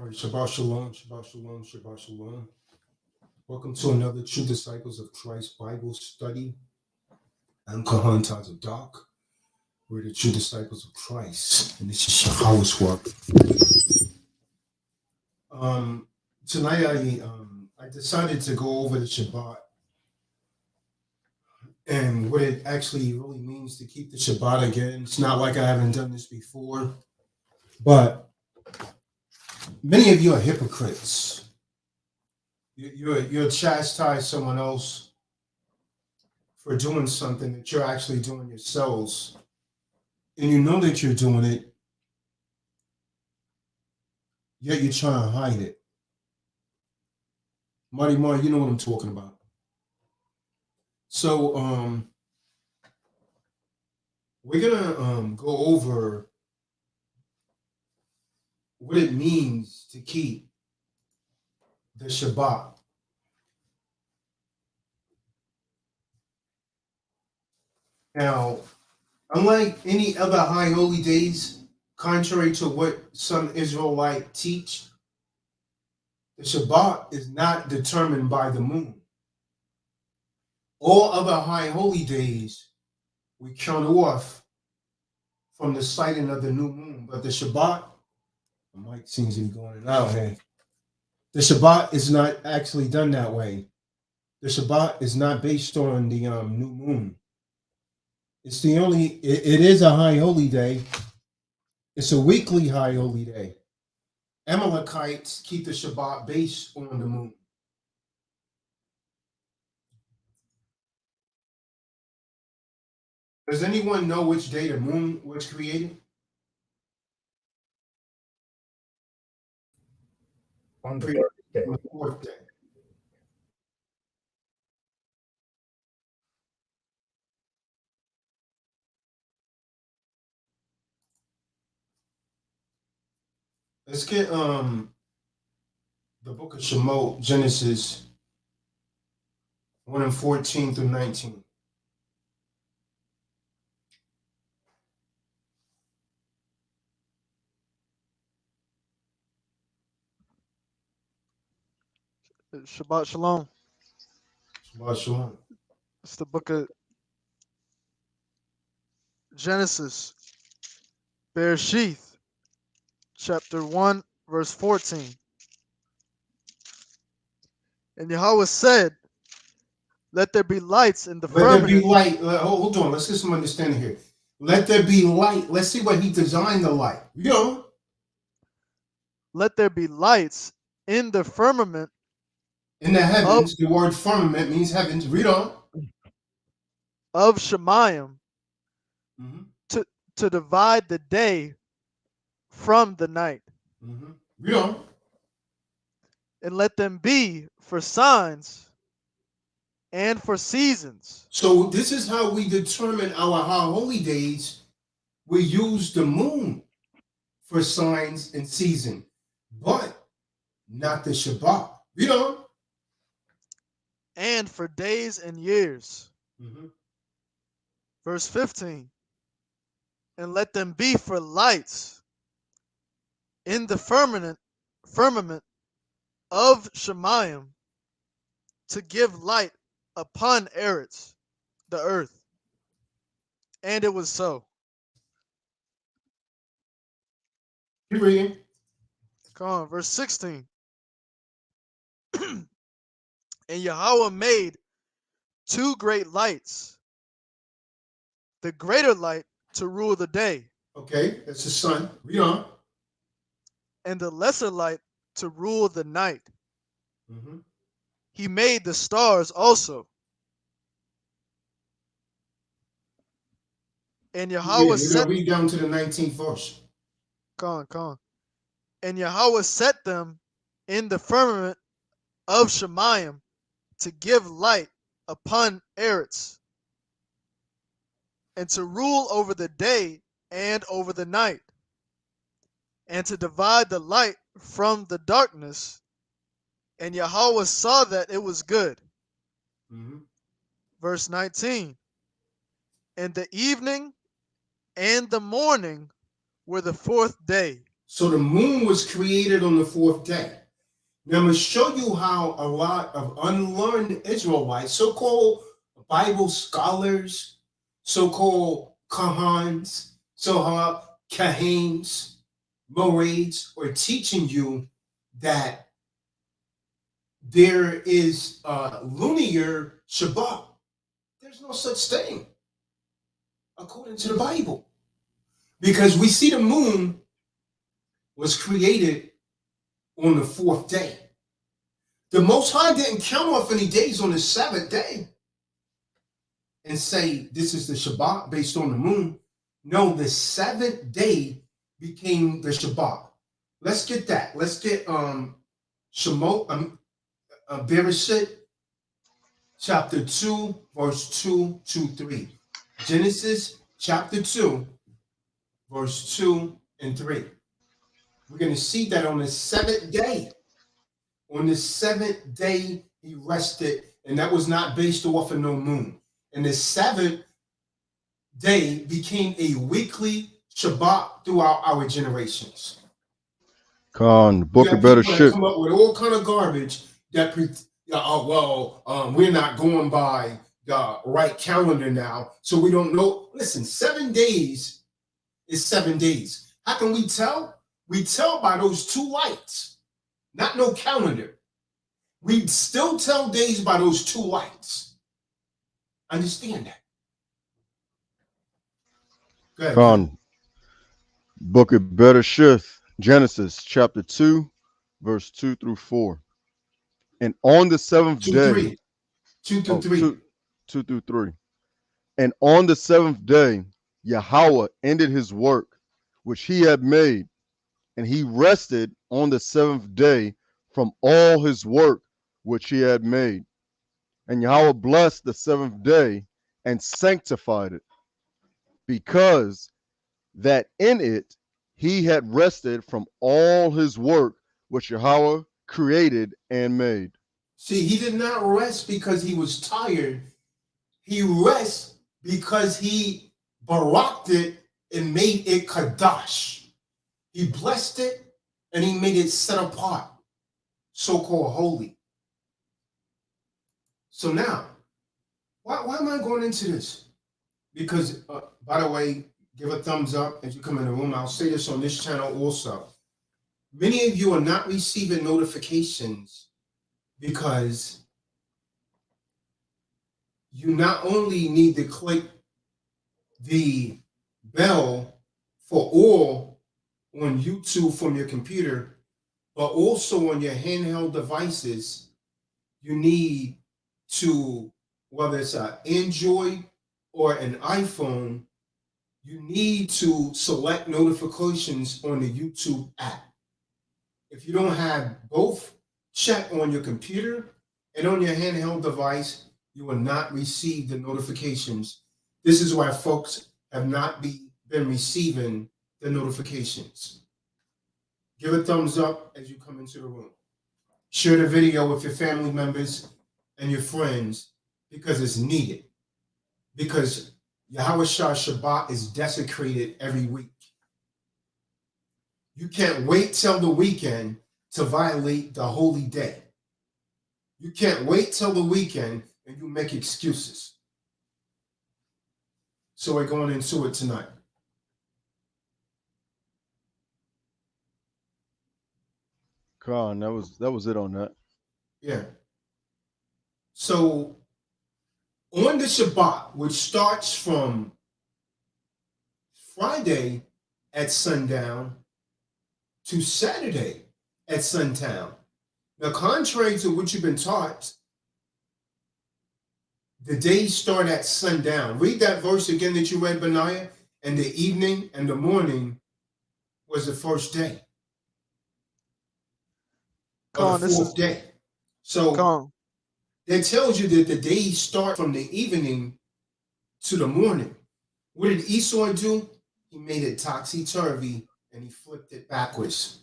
All right, Shabbat Shalom, Shabbat Shalom, Shabbat Shalom. Welcome to another True Disciples of Christ Bible study. I'm Kahan Tazadaq. We're the True Disciples of Christ, and this is Yahawashi. Tonight I decided to go over the Shabbat and what it actually really means to keep the Shabbat again. It's not like I haven't done this before, but many of you are hypocrites. You'll chastise someone else for doing something that you're actually doing yourselves, and you know that you're doing it, yet you're trying to hide it. Marty Mar, you know what I'm talking about. So we're gonna go over what it means to keep the Shabbat. Now, unlike any other high holy days, contrary to what some Israelite teach, the Shabbat is not determined by the moon. All other high holy days, we count off from the sighting of the new moon. But the Shabbat, the mic seems to be going out here. The Shabbat is not actually done that way. The Shabbat is not based on the new moon. It's the only, it is a high holy day. It's a weekly high holy day. Amalekites keep the Shabbat based on the moon. Does anyone know which day the moon was created? On the third day. On the fourth day. Let's get the book of Shemot, Genesis 1 and 14 through 19. Shabbat Shalom. Shabbat Shalom. It's the book of Genesis, Bereshith, chapter 1, verse 14. And Yahweh said, let there be lights in the Let there be firmament. light. Hold on. Let's get some understanding here. Let there be light. Let's see what he designed the light. You know, Let there be lights in the firmament in the heavens, the word firmament means heavens. Read on. of Shemayim Mm-hmm. to divide the day from the night. Mm-hmm. Read on. And let them be for signs and for seasons. So this is how we determine our high holy days. We use the moon for signs and season, but not the Shabbat. Read on. And for days and years. Mm-hmm. Verse 15. And let them be for lights in the firmament of Shemayim to give light upon Eretz, the earth. And it was so. Keep reading. Come on, verse 16. And Yahweh made two great lights, the greater light to rule the day, Okay, that's the sun. Read on. and the lesser light to rule the night. Mm-hmm. He made the stars also. And Yahweh We're set gonna read down to the 19th verse. come on. And Yahweh set them in the firmament of Shemayim to give light upon Eretz, and to rule over the day and over the night, and to divide the light from the darkness. And Yahweh saw that it was good. Mm-hmm. Verse 19. And the evening and the morning were the fourth day. So the moon was created on the fourth day. Now I'm going to show you how a lot of unlearned Israelites, so-called Bible scholars, so-called kahans, kahens, morads, are teaching you that there is a lunar Shabbat. There's no such thing according to the Bible, because we see the moon was created on the fourth day. The Most High didn't count off any days on the seventh day and say this is the Shabbat based on the moon. No, the seventh day became the Shabbat. Let's get that. Let's get Shemot, Bereshit, chapter 2, verse 2 to 3. Genesis chapter 2, verse 2 and 3. We're going to see that on the seventh day. On the seventh day, he rested, and that was not based off of no moon. And the seventh day became a weekly Shabbat throughout our generations. The book of better shit. Come up with all kind of garbage that we're not going by the right calendar now, so we don't know. Listen, 7 days is 7 days. How can we tell? We tell by those two lights, not no calendar. We still tell days by those two lights. Understand that. Go ahead. Book of better shit. Genesis chapter 2, verse 2 through 4. And on the seventh day, 2 through 3. 2 through 3. And on the seventh day, Yahweh ended his work which he had made, and he rested on the seventh day from all his work which he had made. And Yahweh blessed the seventh day and sanctified it, because that in it he had rested from all his work which Yahweh created and made. See, he did not rest because he was tired. He rests because he baraked it and made it kadash. He blessed it and he made it set apart, so-called holy. So now, why am I going into this? Because, by the way, give a thumbs up as you come in the room. I'll say this on this channel also. Many of you are not receiving notifications because you not only need to click the bell for all on YouTube from your computer, but also on your handheld devices, you need to, whether it's an Android or an iPhone, you need to select notifications on the YouTube app. If you don't have both checked on your computer and on your handheld device, you will not receive the notifications. This is why folks have not been receiving the notifications. Give a thumbs up as you come into the room. Share the video with your family members and your friends because it's needed. Because Yahawashi Shabbat is desecrated every week. You can't wait till the weekend to violate the holy day. You can't wait till the weekend and you make excuses. So we're going into it tonight. That was it on that. Yeah. So on the Shabbat, which starts from Friday at sundown to Saturday at sundown. Now, contrary to what you've been taught, the days start at sundown. Read that verse again that you read, Benaiah. And the evening and the morning was the first day. Or the fourth day. So that tells you that the days start from the evening to the morning. What did Esau do? He made it topsy-turvy and he flipped it backwards.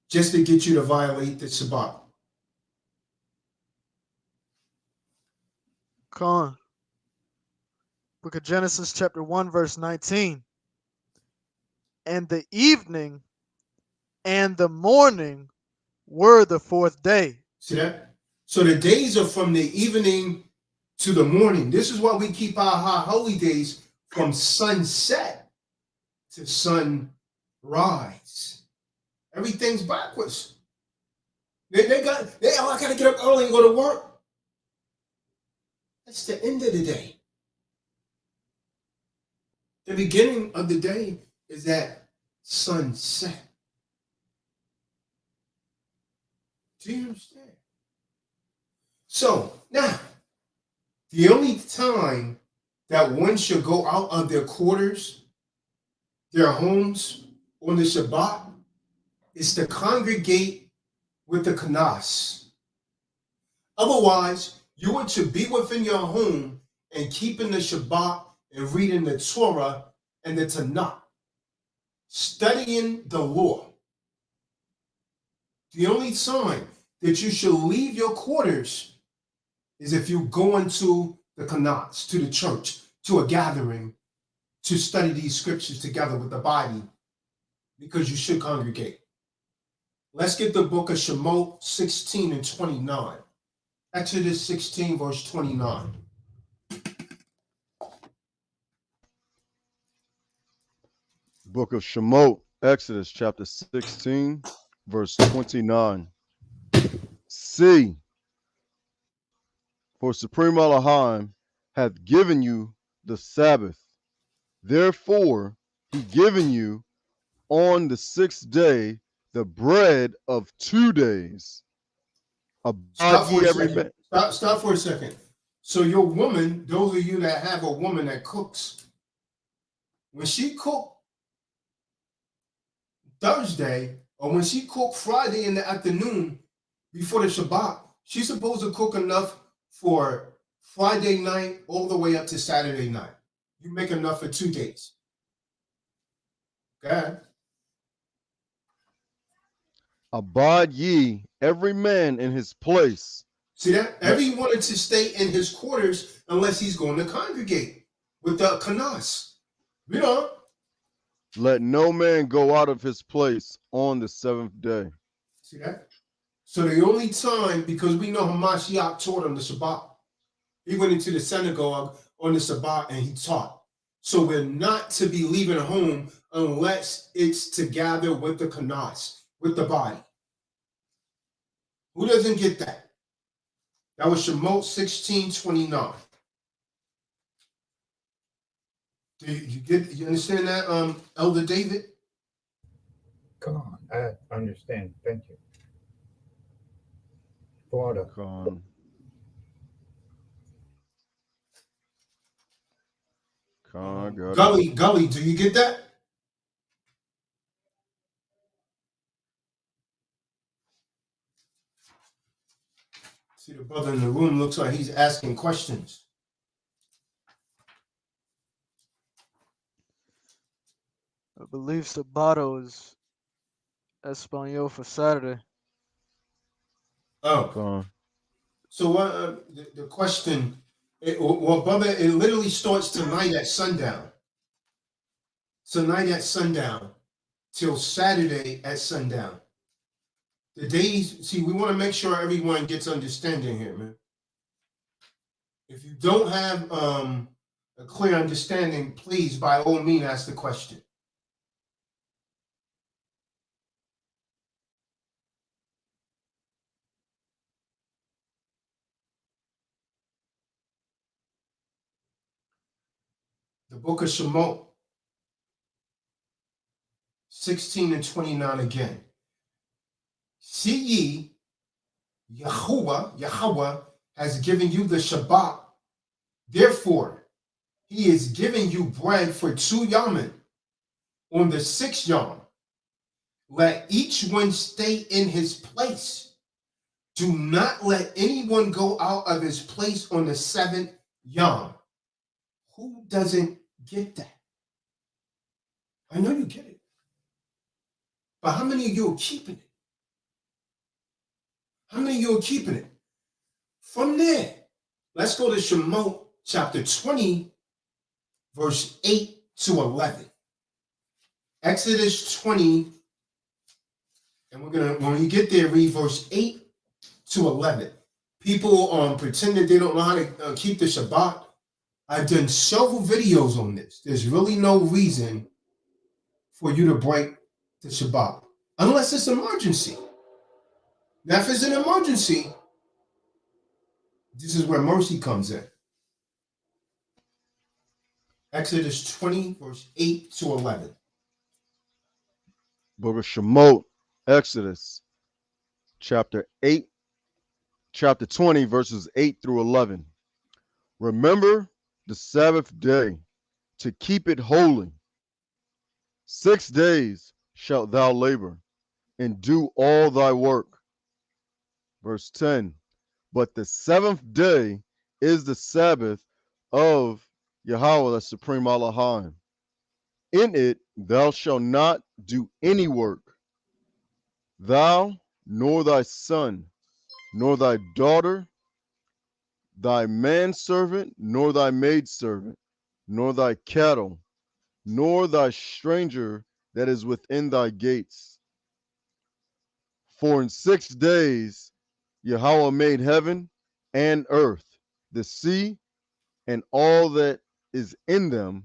Just to get you to violate the Shabbat. Book of Genesis chapter 1 verse 19. and the evening and the morning were the fourth day. See that? So the days are from the evening to the morning. This is why we keep our high holy days from sunset to sunrise. Everything's backwards. I gotta get up early and go to work. That's the end of the day. The beginning of the day is at sunset. Do you understand? So now, the only time that one should go out of their quarters, their homes on the Shabbat, is to congregate with the Cawnas. Otherwise, you are to be within your home and keeping the Shabbat and reading the Torah and the Tanakh, studying the law. The only time that you should leave your quarters is if you go into the Cawnas, to the church, to a gathering, to study these scriptures together with the body, because you should congregate. Let's get the book of Shemot 16 and 29. Exodus 16, verse 29. Book of Shemot, Exodus chapter 16, verse 29. See, for Supreme Elohim hath given you the Sabbath. Therefore, he given you on the sixth day the bread of 2 days. Stop Abide for ye a every second. man. Stop for a second. So your woman, those of you that have a woman that cooks, when she cooked Thursday or when she cooked Friday in the afternoon before the Shabbat, she's supposed to cook enough for Friday night all the way up to Saturday night. You make enough for 2 days. Okay? Abide ye every man in his place. See that? Everyone wanted to stay in his quarters unless he's going to congregate with the Cawnas. You know? Let no man go out of his place on the seventh day. See that? So the only time, because we know Hamashiach taught on the Shabbat, he went into the synagogue on the Shabbat and he taught. So we're not to be leaving home unless it's to gather with the Cawnas, with the body. Who doesn't get that? That was Shemot 16:29. Do you understand that, Elder David? Come on, I understand. Thank you. Florida. Gully, do you get that? See, the brother in the room looks like he's asking questions. I believe Sabato is Espanol for Saturday. Oh. So what? The question, brother, it literally starts tonight at sundown. Tonight at sundown till Saturday at sundown. The days, see, we want to make sure everyone gets understanding here, man. If you don't have a clear understanding, please, by all means, ask the question. The book of Shemot, 16 and 29 again. See ye, Yahweh has given you the Shabbat. Therefore, he is giving you bread for 2 yamin. On the 6th yom, let each one stay in his place. Do not let anyone go out of his place on the 7th yom. Who doesn't get that? I know you get it. But how many of you are keeping it? How many of you are keeping it? From there, let's go to Shemot chapter 20, verse 8 to 11. Exodus 20, and we're gonna, when we get there, read verse 8 to 11. People pretend that they don't know how to keep the Shabbat. I've done several videos on this. There's really no reason for you to break the Shabbat unless it's an emergency. Now, if it's an emergency, this is where mercy comes in. Exodus 20, verse 8 to 11. Book of Shemot, Exodus, chapter 8, chapter 20, verses 8 through 11. Remember the Sabbath day to keep it holy. 6 days shalt thou labor and do all thy work. Verse 10. But the seventh day is the Sabbath of Yahweh, the Supreme Elohim. In it thou shalt not do any work, thou, nor thy son, nor thy daughter, thy manservant, nor thy maidservant, nor thy cattle, nor thy stranger that is within thy gates. For in 6 days Yahweh made heaven and earth, the sea, and all that is in them,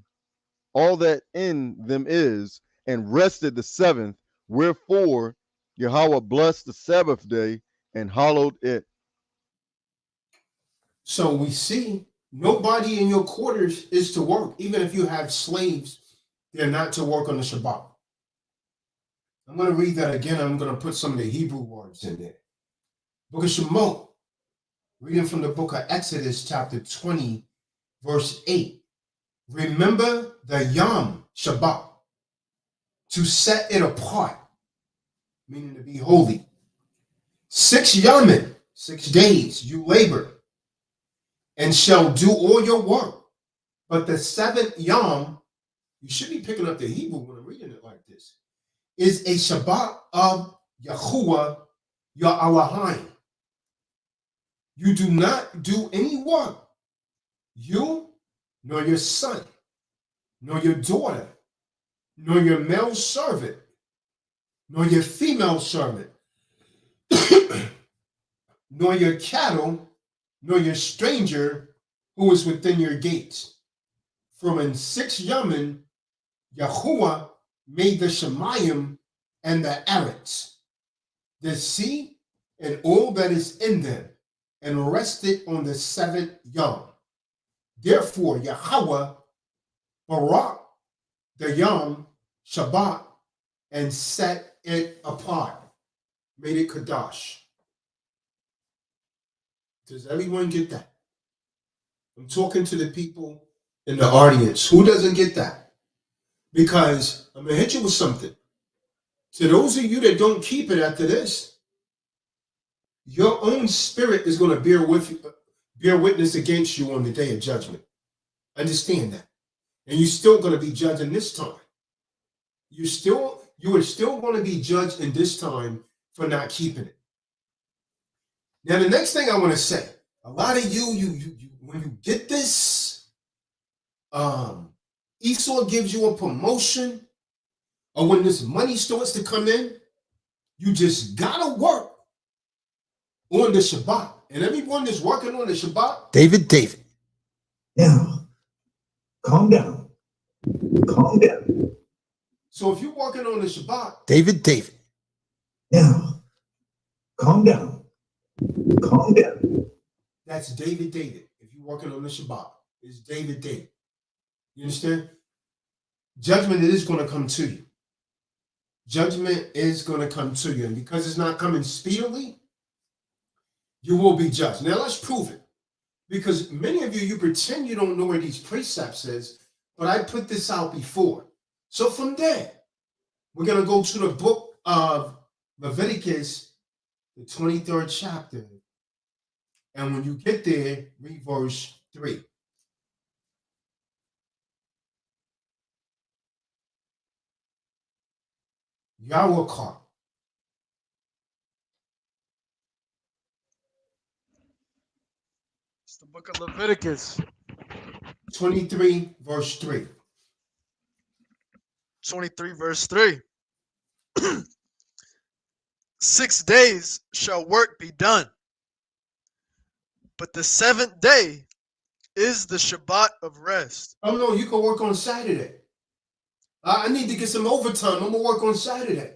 all that in them is, and rested the seventh. Wherefore Yahweh blessed the Sabbath day and hallowed it. So we see nobody in your quarters is to work. Even if you have slaves, they're not to work on the Shabbat. I'm going to read that again. I'm going to put some of the Hebrew words in there. Book of Shemot, reading from the book of Exodus, chapter 20, verse 8. Remember the Yom Shabbat, to set it apart, meaning to be holy. 6 Yamin, 6 days you labor, and shall do all your work. But the 7th Yom, you should be picking up the Hebrew when I'm reading it like this, is a Shabbat of Yahuwah, your Elohim. You do not do any work, you, nor your son, nor your daughter, nor your male servant, nor your female servant, nor your cattle, nor your stranger who is within your gates. For in 6 Yamin, Yahuwah made the Shemayim and the Arets, the sea and all that is in them, and rested on the 7th Yom. Therefore, Yahweh barak the Yom Shabbat and set it apart, made it Kadash. Does everyone get that? I'm talking to the people in the audience. Who doesn't get that? Because I'm going to hit you with something. To those of you that don't keep it after this, your own spirit is going to bear witness against you on the day of judgment. Understand that. And you're still going to be judged in this time. You are still going to be judged in this time for not keeping it. Now, the next thing I want to say, a lot of you when you get this, Esau gives you a promotion, or when this money starts to come in, you just gotta work on the Shabbat. And everyone that's working on the Shabbat, David. Now, calm down. Calm down. So if you're working on the Shabbat, David. Now, calm down. Calm down. that's David. If you're working on the Shabbat, it's David. You understand? Judgment is going to come to you. Judgment is going to come to you. And because it's not coming speedily, you will be judged. Now let's prove it. Because many of you pretend you don't know where these precepts is, but I put this out before. So from there, we're going to go to the book of Leviticus, the 23rd chapter. And when you get there, read verse 3. Yahweh. It's the book of Leviticus, 23, verse 3. 23, verse 3. 6 days shall work be done, but the seventh day is the Shabbat of rest. Oh no, you can work on Saturday. I need to get some overtime. I'm gonna work on Saturday.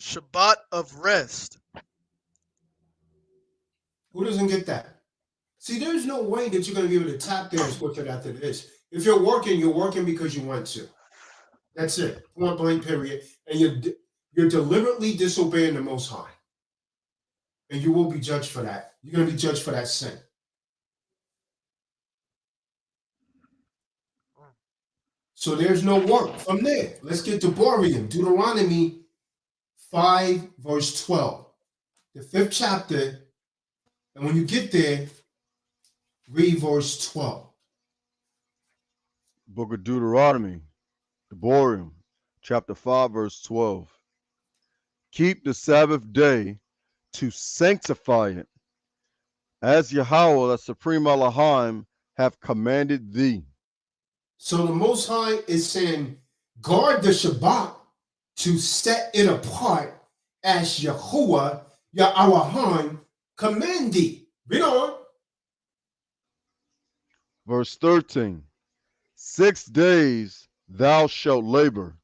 Shabbat of rest. Who doesn't get that? See, there's no way that you're gonna be able to tap there and switch it after this. If you're working because you want to. That's it. Point blank, period. And you're deliberately disobeying the Most High, and you will be judged for that. You're gonna be judged for that sin. So there's no work from there. Let's get to Boreum. Deuteronomy 5, verse 12. The 5th chapter. And when you get there, read verse 12. Book of Deuteronomy, Boreum, chapter 5, verse 12. Keep the Sabbath day to sanctify it, as Yahweh, the Supreme Elohim, have commanded thee. So the Most High is saying, guard the Shabbat to set it apart as Yahuwah, Yahweh, command thee. Read on. Verse 13. 6 days thou shalt labor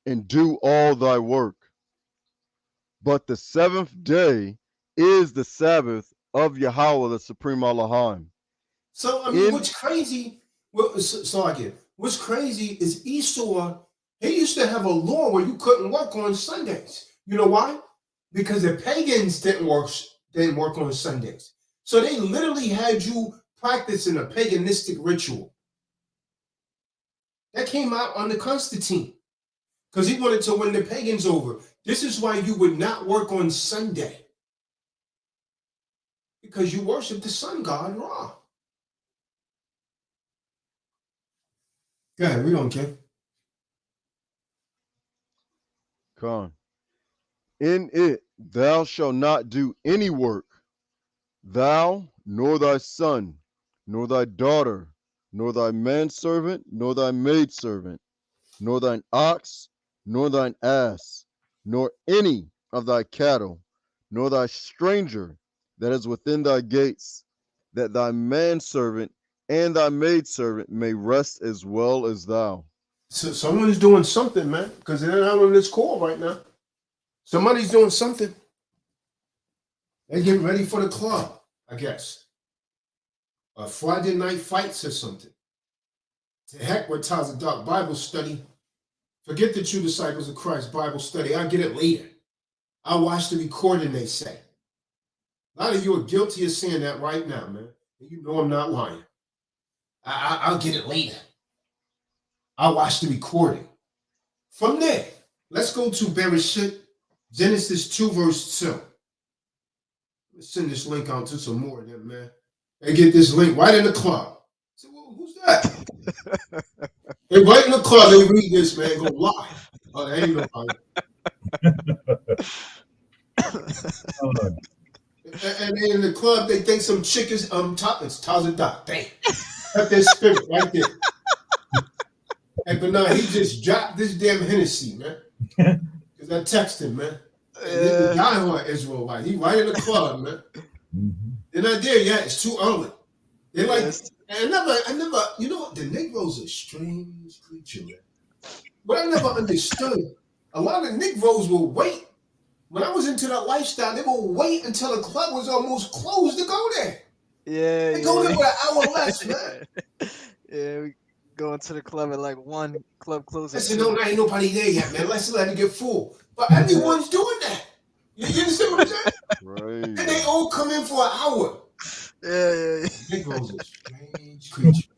and do all thy work, but the seventh day is the Sabbath of Yahweh, the Supreme Elohim. So, I mean, what's crazy, what's crazy is Esau, he used to have a law where you couldn't work on Sundays. You know why? Because the pagans didn't work on Sundays. So they literally had you practicing a paganistic ritual. That came out under Constantine because he wanted to win the pagans over. This is why you would not work on Sunday, because you worship the sun god Ra. Go ahead, we don't care. Con. In it thou shalt not do any work, thou, nor thy son, nor thy daughter, nor thy manservant, nor thy maidservant, nor thine ox, nor thine ass, nor any of thy cattle, nor thy stranger that is within thy gates, that thy manservant and thy maidservant may rest as well as thou. So someone's doing something, man, because they're not on this call right now. Somebody's doing something. They're getting ready for the club, I guess. Friday night fights or something. To heck with Tazadaq Bible study. Forget the true disciples of Christ Bible study. I'll get it later. I'll watch the recording, they say. A lot of you are guilty of saying that right now, man. And you know I'm not lying. I'll get it later. I'll watch the recording. From there, let's go to Bereshit, Genesis 2, verse 2. Let's send this link out to some more of them, man. They get this link right in the club. I said, well, who's that? They right in the club, they read this, man, go lie. Oh, that ain't nobody. And then in the club, they think some chick is top. It's Tazadaq. Damn. Cut their spirit right there. But no, he just dropped this damn Hennessy, man. Because I texted him, man. The guy who Israelite, he right in the club, man. They're not there yet. It's too early. They're like, I never, you know what? The Negroes are a strange creature, man. But I never understood. A lot of Negroes will wait. When I was into that lifestyle, they will wait until the club was almost closed to go there. Yeah, They go there with an hour less, man. Yeah, we go into the club at like 1, club closes. I said, no, there ain't nobody there yet, man. Let's let it get full. But everyone's doing that. You understand what I'm saying? Right. And they all come in for an hour. Yeah. Negroes are strange creature.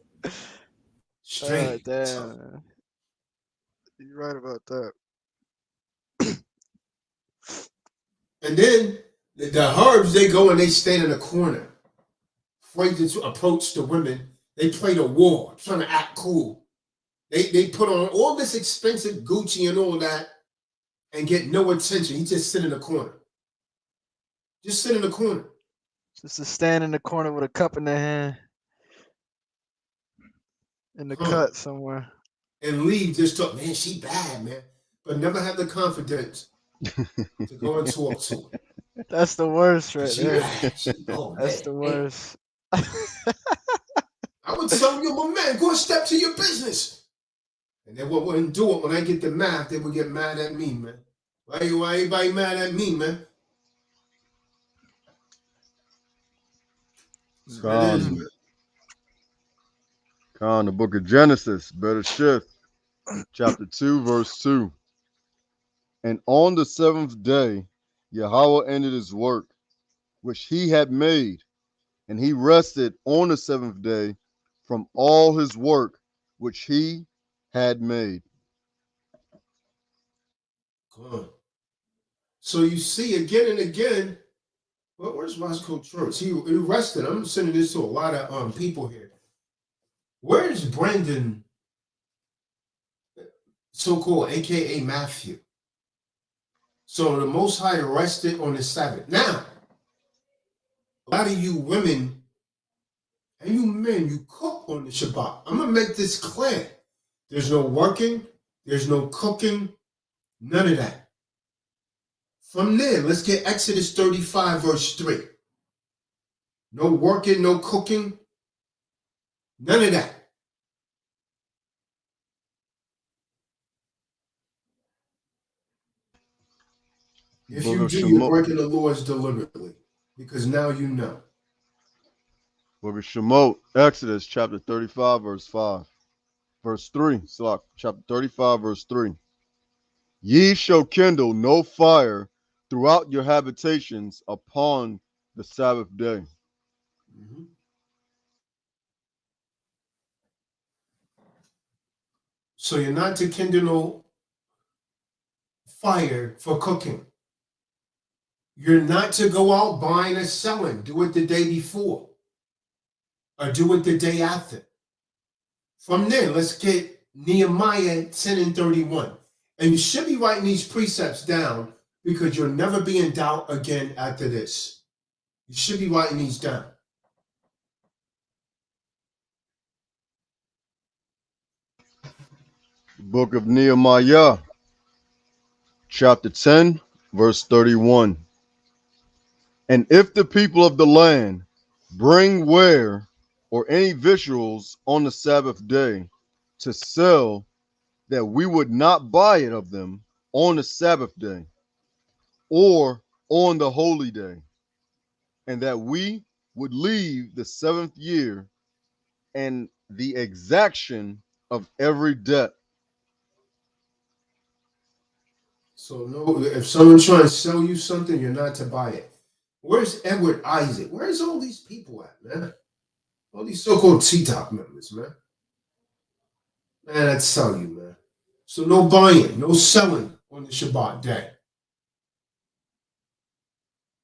Strange. Damn. You're right about that. And then the Herbs, they go and they stand in a corner, afraid to approach the women. They play the war, trying to act cool. They put on all this expensive Gucci and all that and get no attention. He just sit in the corner. Just sit in the corner. Just to stand in the corner with a cup in their hand in the Huh. cut somewhere. And leave just talk, man, she bad, man. But never have the confidence to go and talk to her. That's the worst right 'Cause she there. bad. Oh, That's man. the Hey, worst. I would tell you, but man, go a step to your business. And they wouldn't do it. When I get the math, they would get mad at me, man. Why everybody mad at me, man? That's what it is, man. The book of Genesis, better shift, chapter 2, verse 2. And on the seventh day, Yahweh ended his work, which he had made, and he rested on the seventh day from all his work, which he had made. Come on. So you see again and again, well, where's Roscoe Church? He rested. I'm sending this to a lot of people here. Where's Brandon, so-called AKA Matthew? So the Most High rested on the Sabbath. Now, a lot of you women and you men, you cook on the Shabbat. I'm gonna make this clear. There's no working, there's no cooking, none of that. From there, let's get Exodus 35, verse 3. No working, no cooking, none of that. If Book you of do, you're Shemot, breaking the laws deliberately, because now you know. book of Shemot, Exodus chapter 35, verse 5. Verse 3, chapter 35, verse 3. Ye shall kindle no fire throughout your habitations upon the Sabbath day. Mhm. So you're not to kindle no fire for cooking. You're not to go out buying and selling. Do it the day before, or do it the day after. From there, let's get Nehemiah 10 and 31. And you should be writing these precepts down because you'll never be in doubt again after this. You should be writing these down. Book of Nehemiah, chapter 10, verse 31. And if the people of the land bring ware or any victuals on the Sabbath day to sell, that we would not buy it of them on the Sabbath day or on the holy day, and that we would leave the seventh year and the exaction of every debt. So no, if someone's trying to sell you something, you're not to buy it. Where's Edward Isaac? Where's all these people at, man? All these so-called T-Top members, man. Man, I tell you, man. So no buying, no selling on the Shabbat day.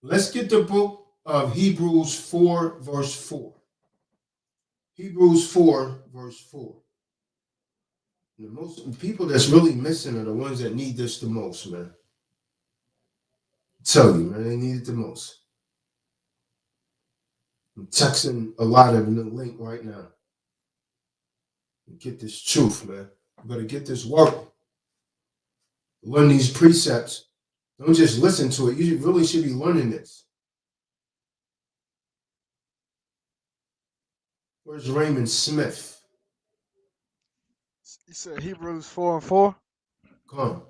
Let's get the book of Hebrews 4, verse 4. Hebrews 4, verse 4. The most people that's really missing are the ones that need this the most, man. I tell you, man, they need it the most. I'm texting a lot of them the link right now. Get this truth, man. You better get this work. Learn these precepts. Don't just listen to it. You really should be learning this. Where's Raymond Smith? You said Hebrews 4 and 4? Come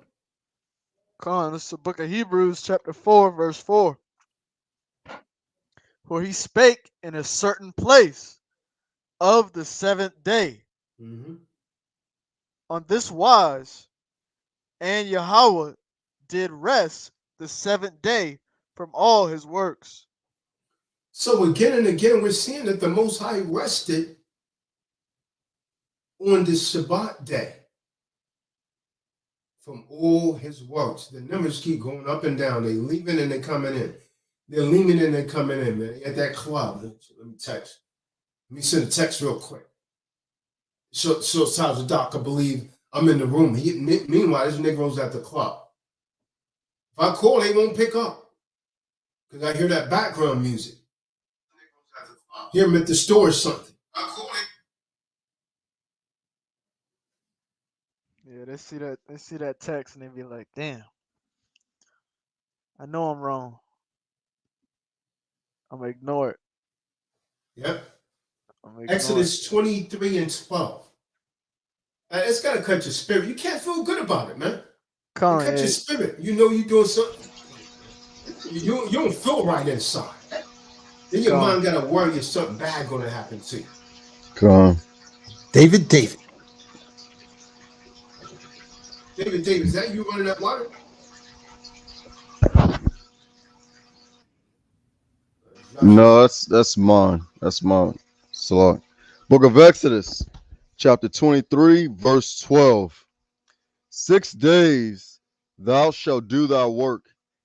Come on, this is the book of Hebrews, chapter 4, verse 4. For he spake in a certain place of the seventh day on. on this wise, and Yahweh did rest the seventh day from all his works. So again and again, we're seeing that the Most High rested on the Shabbat day from all his works. The numbers keep going up and down. They leaving and they coming in. They're leaving and they're coming in, man. At that club. Let me text. Let me send a text real quick. So Tazadaq, I believe I'm in the room. Meanwhile, this Negro's at the club. If I call, they won't pick up because I hear that background music. Hear him at the store or something. I call it. see that text and they be like, damn, I know I'm wrong. I'm gonna ignore it. Yep. I'm gonna ignore it. Exodus 23 and 12. It's got to cut your spirit. You can't feel good about it, man. It Con, cut yeah, your spirit. You know you're doing something. You don't feel right inside. Then your Con. mind got to worry if something bad going to happen to you. Come. David, David, is that you running that water? No, that's mine. That's mine. Salah. Book of Exodus, chapter 23, verse 12. 6 days thou shalt do thy work,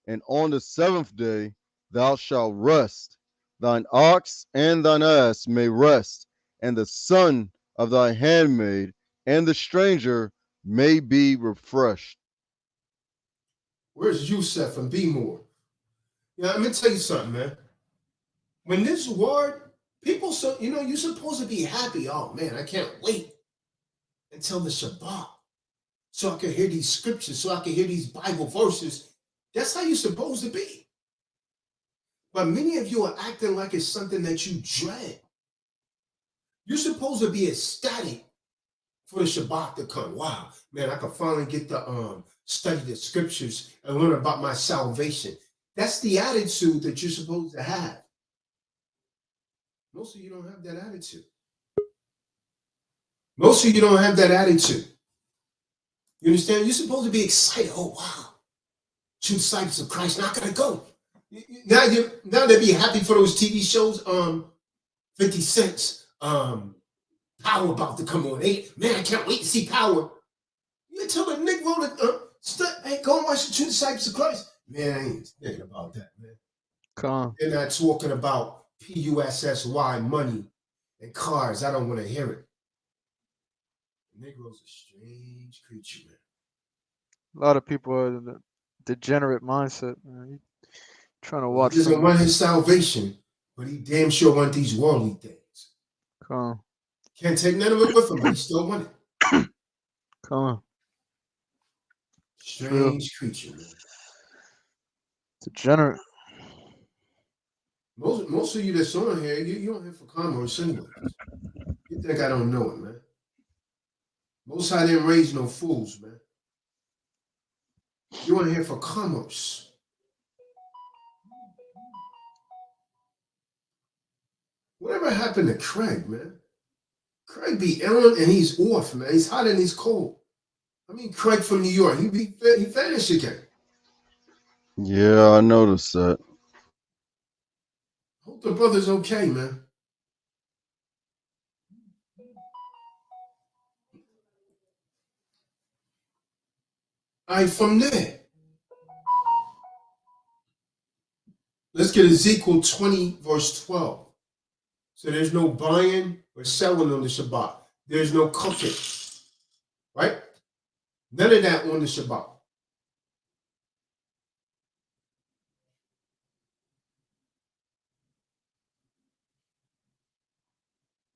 and on the seventh day thou shalt rest. Thine ox and thine ass may rest, and the son of thy handmaid and the stranger may be refreshed. Where's Yusef and Be More? Yeah, let me tell you something, man. When this word, people, so you're supposed to be happy. Oh man, I can't wait until the Shabbat, so I can hear these scriptures, so I can hear these Bible verses. That's how you're supposed to be. But many of you are acting like it's something that you dread. You're supposed to be ecstatic for the Shabbat to come. Wow, man, I can finally get to study the scriptures and learn about my salvation. That's the attitude that you're supposed to have. Most of you don't have that attitude. Most of you don't have that attitude. You understand? You're supposed to be excited. Oh, wow. True disciples of Christ not going to go. Now they be happy for those TV shows, 50 Cents, Power about to come on. Hey, man, I can't wait to see Power. You tell the Negro to hey, go and watch the True Disciples of Christ. Man, I ain't thinking about that, man. Con. They're not talking about PUSSY money and cars. I don't want to hear it. The Negro's a strange creature, man. A lot of people are in the degenerate mindset, man. You trying to watch He doesn't some want his salvation, but he damn sure want these worldly things. Con. Can't take none of it with him, but he still want it. Con. Strange creature, man. Degenerate. Most of you that's on here, you on here for commerce anyway. You think I don't know it, man. Most High didn't raise no fools, man. You on here for commerce. Whatever happened to Craig, man? Craig be ill and he's off, man. He's hot and he's cold. I mean, Craig from New York, he vanished again. Yeah, I noticed that. Hope the brother's okay, man. All right, from there, let's get Ezekiel 20, verse 12. So there's no buying or selling on the Shabbat. There's no cooking, right? None of that on the Shabbat.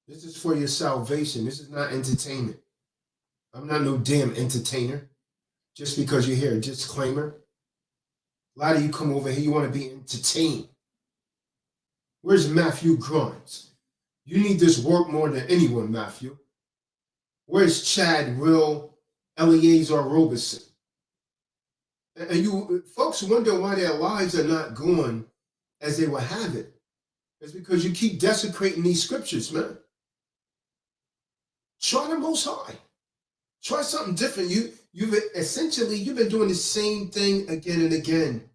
This is for your salvation. This is not entertainment. I'm not no damn entertainer. Just because you're here, a disclaimer. A lot of you come over here, you want to be entertained. Where's Matthew Grimes? You need this work more than anyone, Matthew. Where's Chad Will, Eleazar Robeson? And you folks wonder why their lives are not going as they would have it. It's because you keep desecrating these scriptures, man. Try the Most High. Try something different. You've been doing the same thing again and again.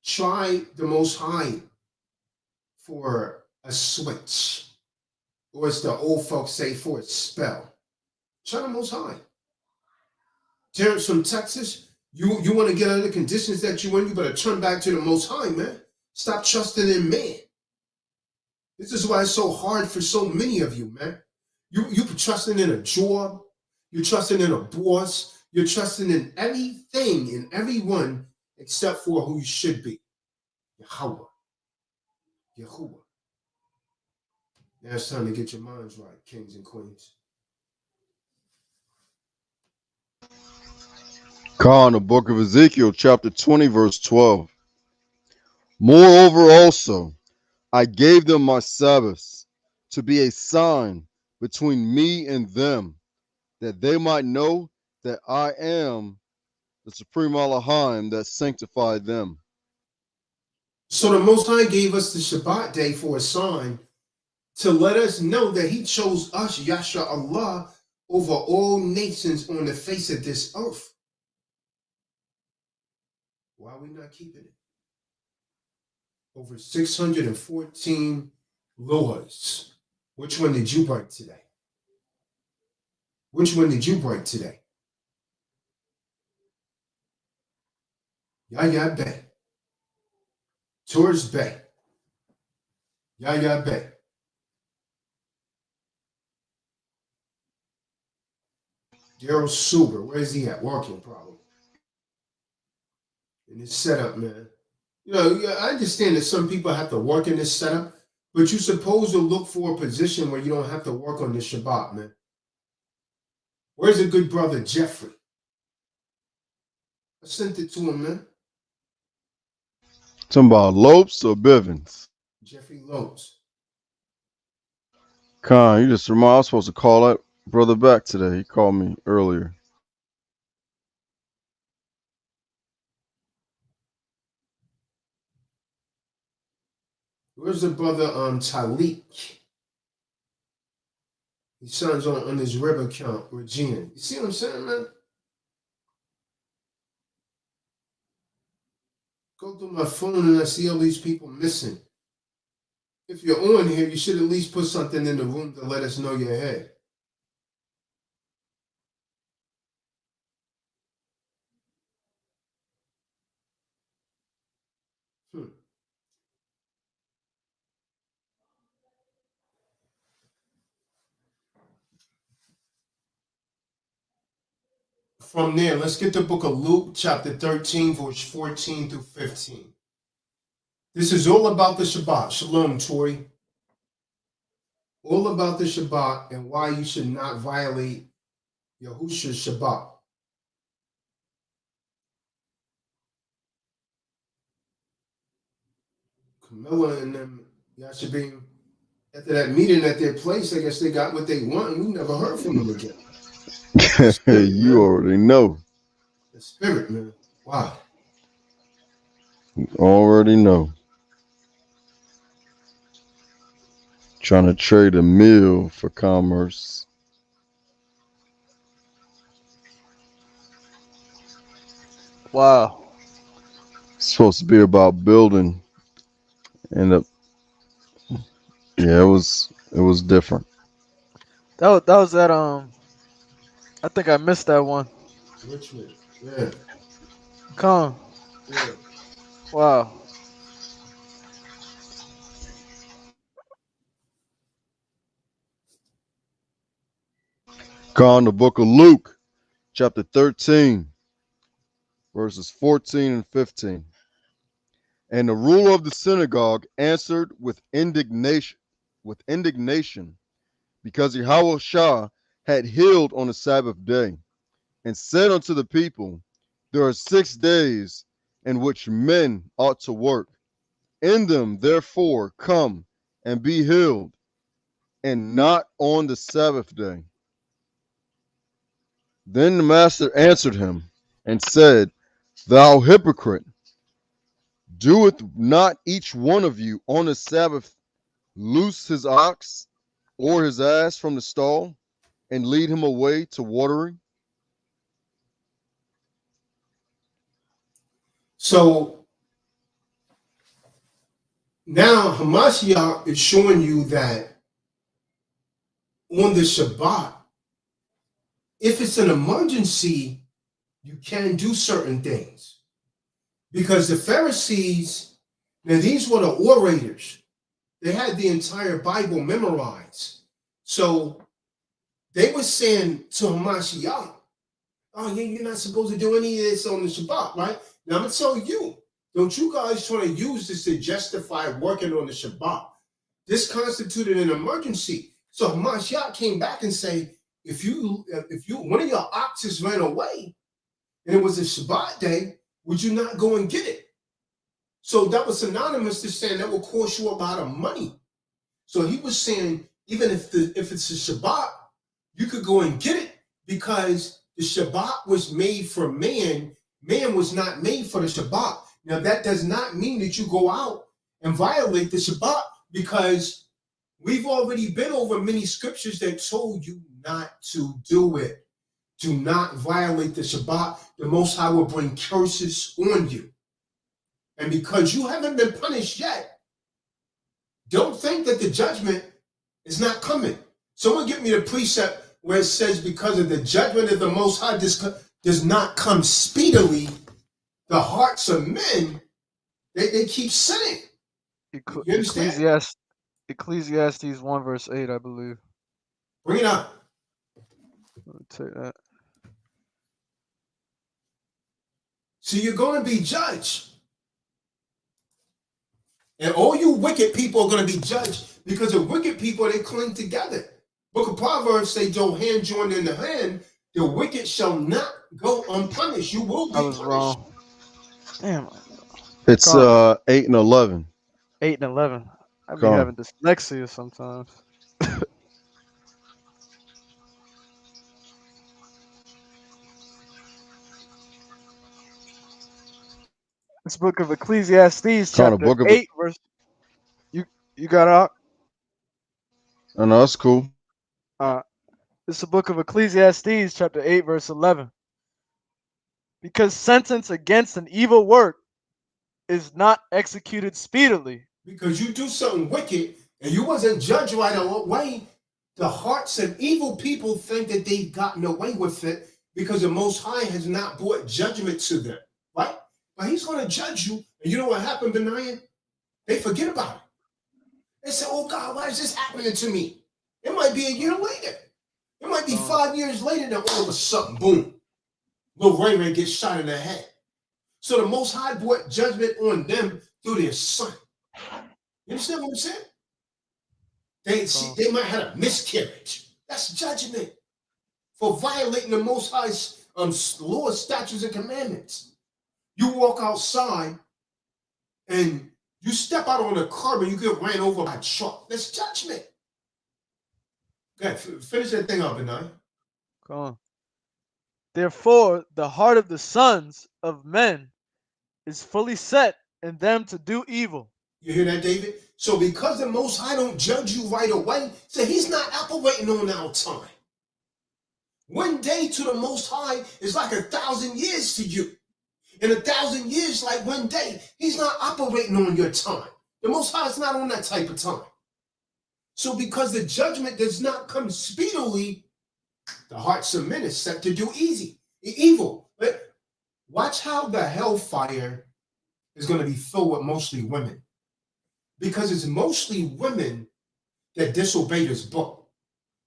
Try the Most High for a switch, or as the old folks say, for a spell. Try the Most High. Terrence from Texas, you want to get out of the conditions that you're in, you better turn back to the Most High, man. Stop trusting in man. This is why it's so hard for so many of you, man. You're trusting in a job, you're trusting in a boss, you're trusting in everything and everyone except for who you should be. Yahawashi. Yahuwah. Now it's time to get your minds right, kings and queens. The book of Ezekiel, chapter 20, verse 12. Moreover also, I gave them my Sabbaths to be a sign between me and them, that they might know that I am the Supreme Elohim that sanctified them. So the Most High gave us the Shabbat day for a sign to let us know that he chose us, Yasha Allah, over all nations on the face of this earth. Why are we not keeping it? Over 614 laws. Which one did you break today? Which one did you break today? Yahya Bey. Tours Bey. Yahya Bey. Daryl Suber, where's he at? Working problem. In this setup, man. You know, I understand that some people have to work in this setup, but you're supposed to look for a position where you don't have to work on the Shabbat, man. Where's a good brother, Jeffrey? I sent it to him, man. Talking about Lopes or Bivens? Jeffrey Lopes. You just remind I was supposed to call that brother back today. He called me earlier. Where's the brother Talik? His son's on his Reb account, Regina. You see what I'm saying, man? Go through my phone and I see all these people missing. If you're on here, you should at least put something in the room to let us know you're ahead. From there, let's get the book of Luke, chapter 13, verse 14 through 15. This is all about the Shabbat. Shalom, Tori. All about the Shabbat and why you should not violate Yahusha's Shabbat. Camilla and them, y'all should be, after that meeting at their place, I guess they got what they want, and we never heard from them again. You already know. The spirit, man. Wow. You already know. Trying to trade a meal for commerce. Wow. It's supposed to be about building. And yeah, it was different. That was that I think I missed that one. Richmond. Yeah. Come. Yeah. Wow. The book of Luke, chapter 13, verses 14 and 15. And the ruler of the synagogue answered with indignation, because Yahawashi had healed on the Sabbath day, and said unto the people, there are 6 days in which men ought to work. In them, therefore, come and be healed, and not on the Sabbath day. Then the master answered him and said, thou hypocrite, doeth not each one of you on the Sabbath loose his ox or his ass from the stall and lead him away to watering? So now Hamashiach is showing you that on the Shabbat, if it's an emergency, you can do certain things. Because the Pharisees, now these were the orators. They had the entire Bible memorized. So they were saying to Hamashiach, oh, yeah, you're not supposed to do any of this on the Shabbat, right? Now I'm going to tell you, don't you guys try to use this to justify working on the Shabbat. This constituted an emergency. So Hamashiach came back and said, if you one of your oxes ran away, and it was a Shabbat day, would you not go and get it? So that was synonymous to saying that will cost you a lot of money. So he was saying, even if it's a Shabbat, you could go and get it because the Shabbat was made for man. Man was not made for the Shabbat. Now, that does not mean that you go out and violate the Shabbat, because we've already been over many scriptures that told you not to do it. Do not violate the Shabbat. The Most High will bring curses on you. And because you haven't been punished yet, don't think that the judgment is not coming. Someone give me the precept where it says, because of the judgment of the Most High does not come speedily, the hearts of men, they keep sinning. You understand? Ecclesiastes 1 verse 8, I believe. Bring it up. Let me take that. So you're going to be judged. And all you wicked people are going to be judged, because the wicked people, they cling together. Book of Proverbs say, though hand joined in the hand, the wicked shall not go unpunished. You will be I was punished. wrong. Damn. It's Con. 8 and 11. 8 and 11. I be Con. having dyslexia sometimes. This book of Ecclesiastes, Con, chapter book of 8, verse. You got it out? Oh, no, that's cool. This is the book of Ecclesiastes, chapter 8, verse 11. Because sentence against an evil work is not executed speedily. Because you do something wicked and you wasn't judged right away, the hearts of evil people think that they've gotten away with it because the Most High has not brought judgment to them, right? But he's going to judge you. And you know what happened, Benaiah? They forget about it. They say, oh God, why is this happening to me? It might be a year later. It might be 5 years later, then all of a sudden, boom, little Ray Ray gets shot in the head. So the Most High brought judgment on them through their son. You understand what I'm saying? They might have a miscarriage. That's judgment for violating the Most High's laws, statutes, and commandments. You walk outside and you step out on the curb and you get ran over by a truck. That's judgment. Okay, finish that thing up, Benai. Come on. Therefore, the heart of the sons of men is fully set in them to do evil. You hear that, David? So because the Most High don't judge you right away, so he's not operating on our time. 1 day to the Most High is like 1,000 years to you. And 1,000 years like 1 day. He's not operating on your time. The Most High is not on that type of time. So because the judgment does not come speedily, the hearts of men is set to do evil. But watch how the hellfire is going to be filled with mostly women. Because it's mostly women that disobey this book.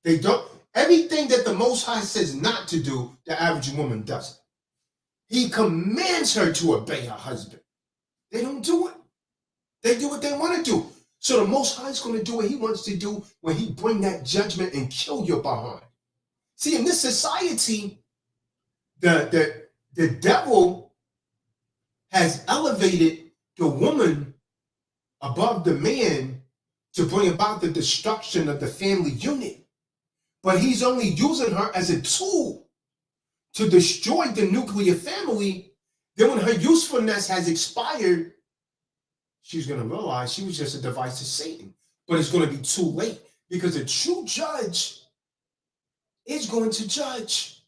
They don't. Everything that the Most High says not to do, the average woman does it. He commands her to obey her husband. They don't do it. They do what they want to do. So the Most High is going to do what he wants to do when he bring that judgment and kill your behind. See, in this society, the devil has elevated the woman above the man to bring about the destruction of the family unit. But he's only using her as a tool to destroy the nuclear family. Then when her usefulness has expired, she's going to realize she was just a device of Satan. But it's going to be too late, because a true judge is going to judge.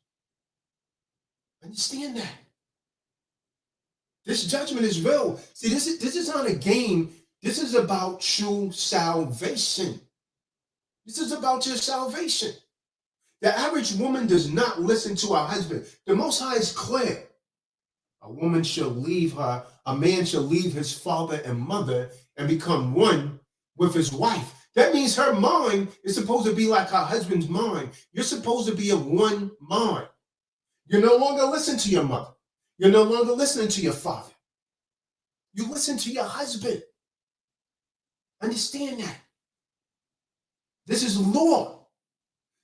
Understand that. This judgment is real. See, this is not a game. This is about true salvation. This is about your salvation. The average woman does not listen to her husband. The Most High is clear. A woman shall leave her, a man shall leave his father and mother and become one with his wife. That means her mind is supposed to be like her husband's mind. You're supposed to be of one mind. You're no longer listening to your mother. You're no longer listening to your father. You listen to your husband. Understand that. This is law.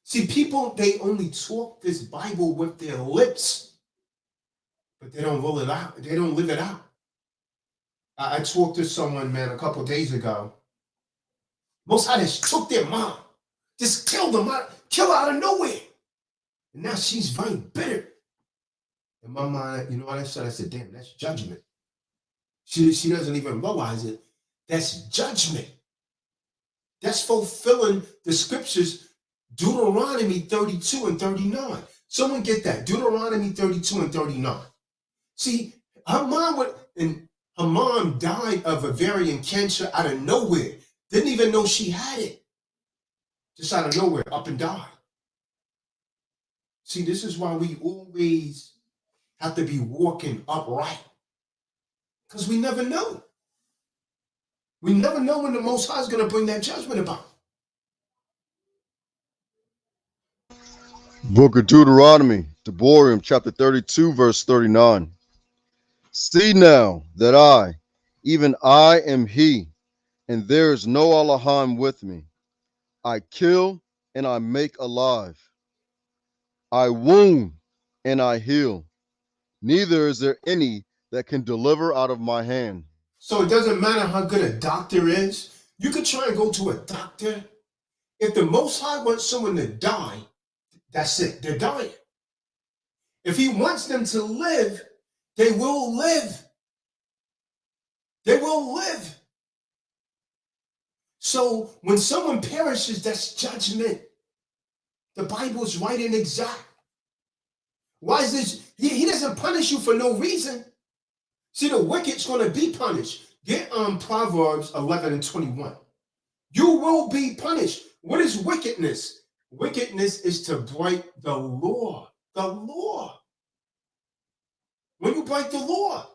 See, people, they only talk this Bible with their lips. but they don't roll it out. They don't live it out. I talked to someone, man, a couple days ago. Most High just took their mom, just killed them kill her out of nowhere. And now she's very bitter. In my mind, you know what I said? I said, damn, that's judgment. She doesn't even realize it. That's judgment. That's fulfilling the scriptures, Deuteronomy 32 and 39. Someone get that, Deuteronomy 32 and 39. See, her mom died of ovarian cancer out of nowhere. Didn't even know she had it. Just out of nowhere, up and died. See, this is why we always have to be walking upright. Because we never know. We never know when the Most High is going to bring that judgment about. Book of Deuteronomy, Deborim, chapter 32, verse 39. See now that I, even I am he, and there is no Elohim with me. I kill and I make alive. I wound and I heal. Neither is there any that can deliver out of my hand. So it doesn't matter how good a doctor is. You could try and go to a doctor. If the Most High wants someone to die, that's it. They're dying. If he wants them to live, they will live. They will live. So when someone perishes, that's judgment. The Bible is right and exact. Why is this? He doesn't punish you for no reason. See, the wicked's going to be punished. Get Proverbs 11 and 21. You will be punished. What is wickedness? Wickedness is to break the law. The law. When you break the law,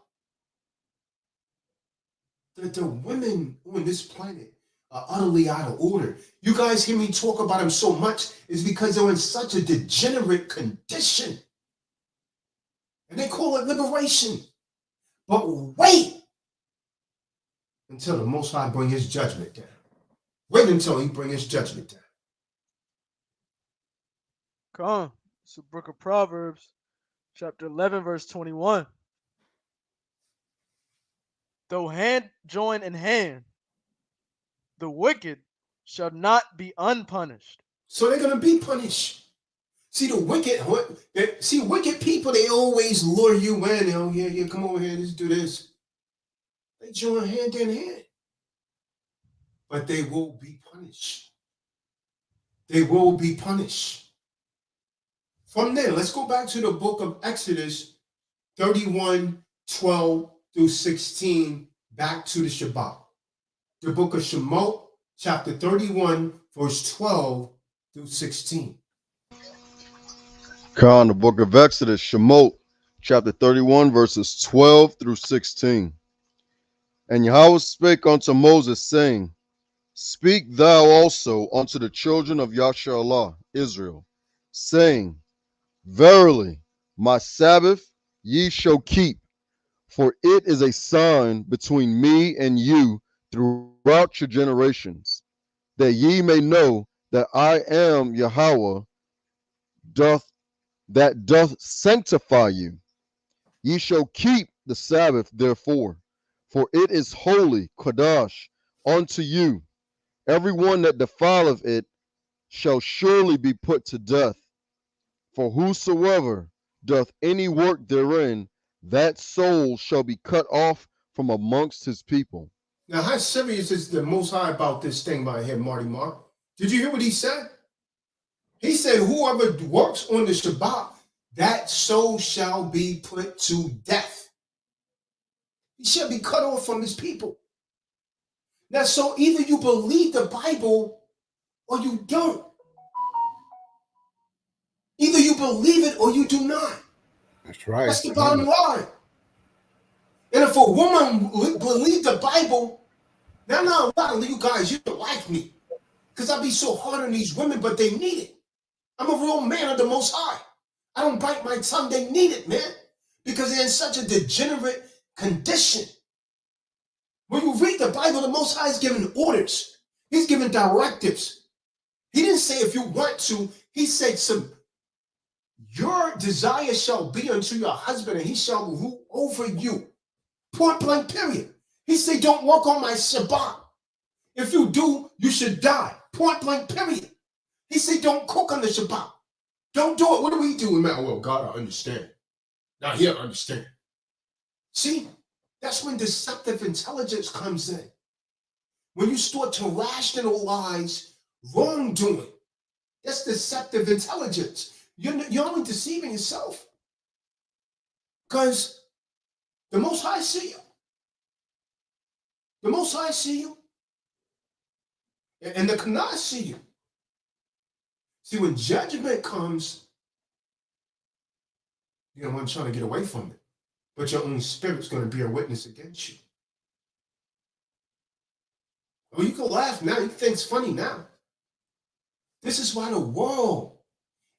the women on this planet are utterly out of order. You guys hear me talk about them so much is because they're in such a degenerate condition. And they call it liberation. But wait until the Most High bring his judgment down. Wait until he bring his judgment down. Come on. It's the book of Proverbs, chapter 11, verse 21. Though hand join in hand, the wicked shall not be unpunished. So they're going to be punished. See, wicked people, they always lure you in. Oh, yeah, come over here, let's do this. They join hand in hand. But they will be punished. They will be punished. From there, let's go back to the book of Exodus 31, 12 through 16, back to the Shabbat. The book of Shemot, chapter 31, verse 12 through 16. Con, the book of Exodus, Shemot, chapter 31, verses 12 through 16. And Yahweh spake unto Moses, saying, Speak thou also unto the children of Yasharallah, Israel, saying, Verily, my Sabbath ye shall keep, for it is a sign between me and you throughout your generations, that ye may know that I am Yahweh, that doth sanctify you. Ye shall keep the Sabbath, therefore, for it is holy, Kodash, unto you. Everyone that defileth it shall surely be put to death. For whosoever doth any work therein, that soul shall be cut off from amongst his people. Now, how serious is the Most High about this thing right here, Marty Mark? Did you hear what he said? He said, whoever works on the Shabbat, that soul shall be put to death. He shall be cut off from his people. Now, so either you believe the Bible or you don't. Either you believe it or you do not. That's right. That's the bottom line. And if a woman believed the Bible, now a lot of you guys, you don't like me. Because I be so hard on these women, but they need it. I'm a real man of the Most High. I don't bite my tongue. They need it, man. Because they're in such a degenerate condition. When you read the Bible, the Most High is giving orders. He's giving directives. He didn't say if you want to. He said your desire shall be unto your husband, and he shall rule over you. Point blank, period. He said, don't work on my Shabbat. If you do, you should die. Point blank, period. He said, don't cook on the Shabbat. Don't do it. What do we do? Well, God, I understand. Now here, I understand. See, that's when deceptive intelligence comes in. When you start to rationalize wrongdoing, that's deceptive intelligence. You're only deceiving yourself. Because the Most High see you. The Most High see you. And the Cawnas see you. See, when judgment comes, you're the one trying to get away from it. But your own spirit's going to be a witness against you. Oh, you can laugh now. You think it's funny now. This is why the world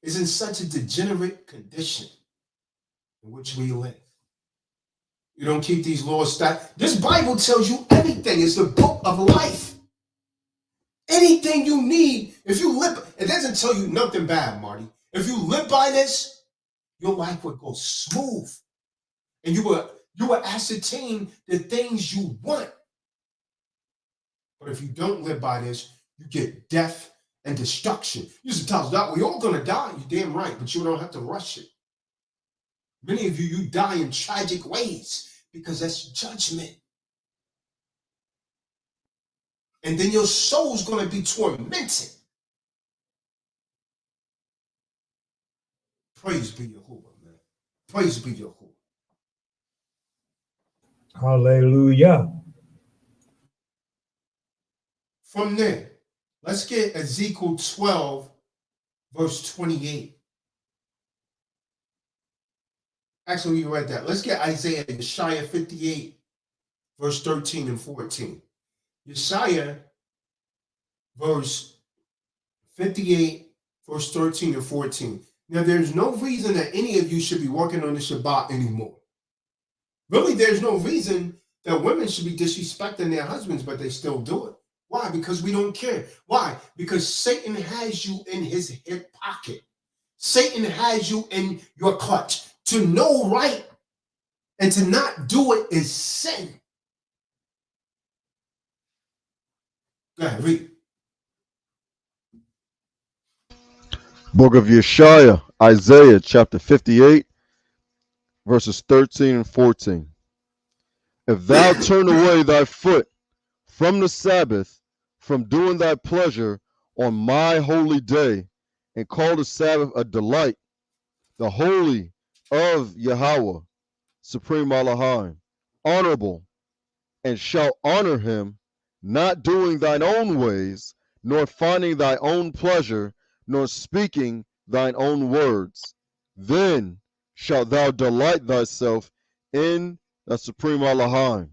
is in such a degenerate condition in which we live. You don't keep these laws. This Bible tells you everything. It's the book of life. Anything you need, if you live, it doesn't tell you nothing bad, Marty. If you live by this, your life would go smooth. And you will ascertain the things you want. But if you don't live by this, you get death and destruction. You say, Tazadaq, we're all going to die. You're damn right, but you don't have to rush it. Many of you die in tragic ways because that's judgment. And then your soul's going to be tormented. Praise be Yahuwah, man. Praise be Yahuwah. Hallelujah. From there, let's get Ezekiel 12, verse 28. Actually, we read that. Let's get Isaiah 58, verse 13 and 14. Yeshaya, verse 58, verse 13 and 14. Now, there's no reason that any of you should be working on the Shabbat anymore. Really, there's no reason that women should be disrespecting their husbands, but they still do it. Why? Because we don't care. Why? Because Satan has you in his hip pocket. Satan has you in your clutch. To know right and to not do it is sin. Go ahead, read. Book of Yeshaya, Isaiah chapter 58, verses 13 and 14. If thou turn away thy foot from the Sabbath, from doing thy pleasure on my holy day, and call the Sabbath a delight, the holy of Yahweh, Supreme Elohim, honorable, and shalt honor him, not doing thine own ways, nor finding thy own pleasure, nor speaking thine own words, then shalt thou delight thyself in the Supreme Elohim,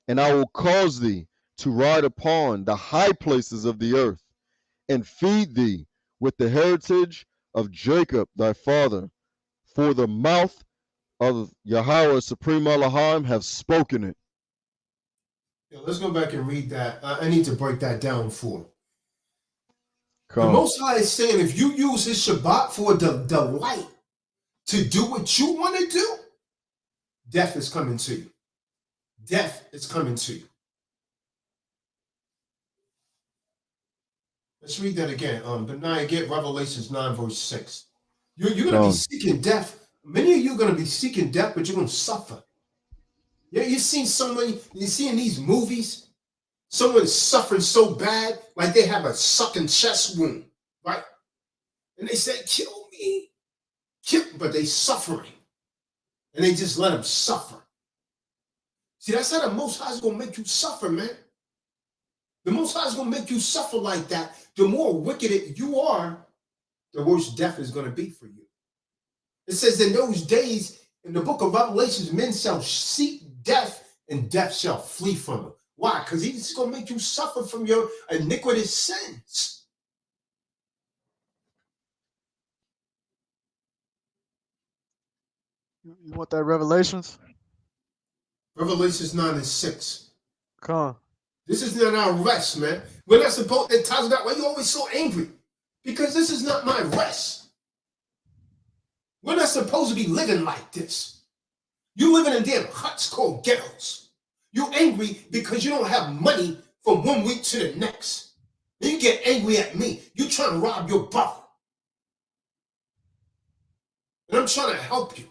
and I will cause thee to ride upon the high places of the earth, and feed thee with the heritage of Jacob thy father, for the mouth of Yahweh Supreme Elohim have spoken it. Yeah, let's go back and read that. I need to break that down for him. Come. The Most High is saying if you use his Shabbat for the delight to do what you want to do, death is coming to you. Death is coming to you. Let's read that again. But now I get Revelations 9, verse 6. You're going to be seeking death. Many of you are going to be seeking death, but you're going to suffer. Yeah, you've seen someone, you see in these movies, someone is suffering so bad, like they have a sucking chest wound, right? And they say, kill me. But they suffering. And they just let them suffer. See, that's how the Most High is going to make you suffer, man. The Most High is going to make you suffer like that. The more wicked you are, the worse death is going to be for you. It says in those days, in the book of Revelations, men shall seek death, and death shall flee from them. Why? Because he's going to make you suffer from your iniquitous sins. You want that Revelations? Revelations 9 and 6. Come on. This is not our rest, man. We're not supposed to tell that. Why are you always so angry? Because this is not my rest. We're not supposed to be living like this. You living in damn huts called ghettos. You angry because you don't have money from one week to the next. Then you get angry at me. You trying to rob your brother. And I'm trying to help you.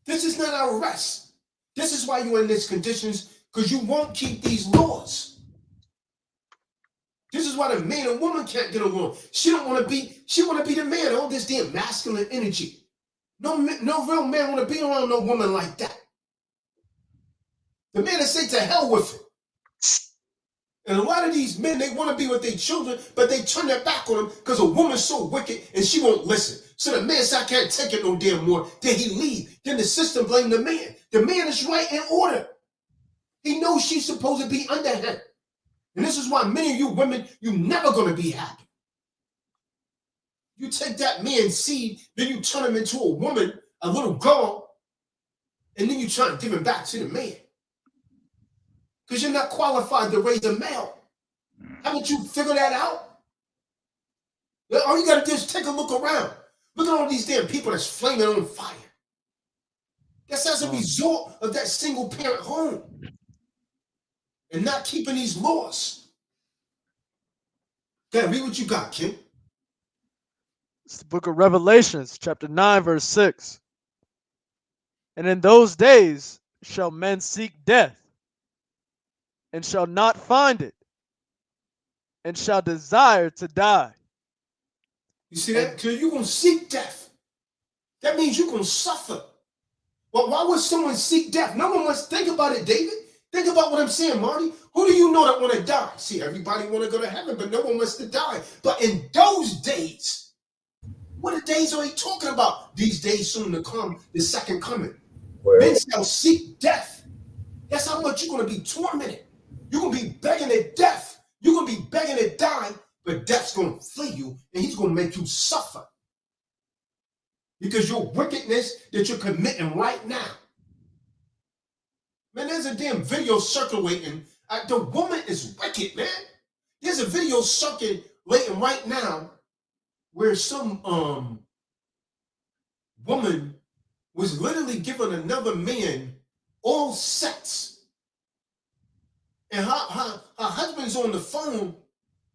This is not our rest. This is why you're in these conditions, because you won't keep these laws. This is why the man and woman can't get along. She want to be the man, all this damn masculine energy. No real man want to be around no woman like that. The man that say to hell with it. And a lot of these men, they want to be with their children, but they turn their back on them because a woman's so wicked and she won't listen. So the man said, I can't take it no damn more. Then he leave. Then the system blame the man. The man is right in order. He knows she's supposed to be under him. And this is why many of you women, you're never going to be happy. You take that man's seed, then you turn him into a woman, a little girl, and then you try to give him back to the man. Because you're not qualified to raise a male. Haven't you figured that out? All you got to do is take a look around. Look at all these damn people that's flaming on fire. That's as a result of that single parent home and not keeping these laws. Okay, read what you got, Kim. It's the book of Revelations, chapter 9, verse 6. And in those days shall men seek death, and shall not find it, and shall desire to die. You see that? Because you're going to seek death. That means you're going to suffer. Well, why would someone seek death? No one wants to think about it, David. Think about what I'm saying, Marty. Who do you know that want to die? See, everybody want to go to heaven, but no one wants to die. But in those days, what the days are he talking about? These days soon to come, the second coming. Men shall seek death. That's how much you're going to be tormented. You're going to be begging to death. You're going to be begging to die, but death's going to flee you, and he's going to make you suffer. Because your wickedness that you're committing right now. Man, there's a damn video circulating. The woman is wicked, man. There's a video circulating right now where some woman was literally giving another man all sex. And her husband's on the phone,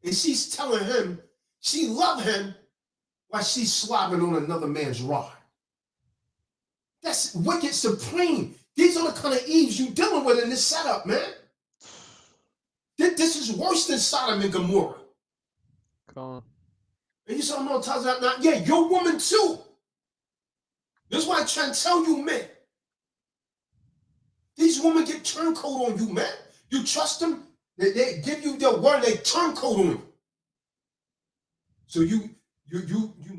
and she's telling him she loves him while she's slobbering on another man's rod. That's wicked supreme. These are the kind of Eves you're dealing with in this setup, man. This is worse than Sodom and Gomorrah. Come on. And you say, no, Tazadaq, not. Yeah, you're a woman too. This is why I try to tell you, man. These women get turncoat on you, man. You trust them, they give you their word, they turncoat on you. So you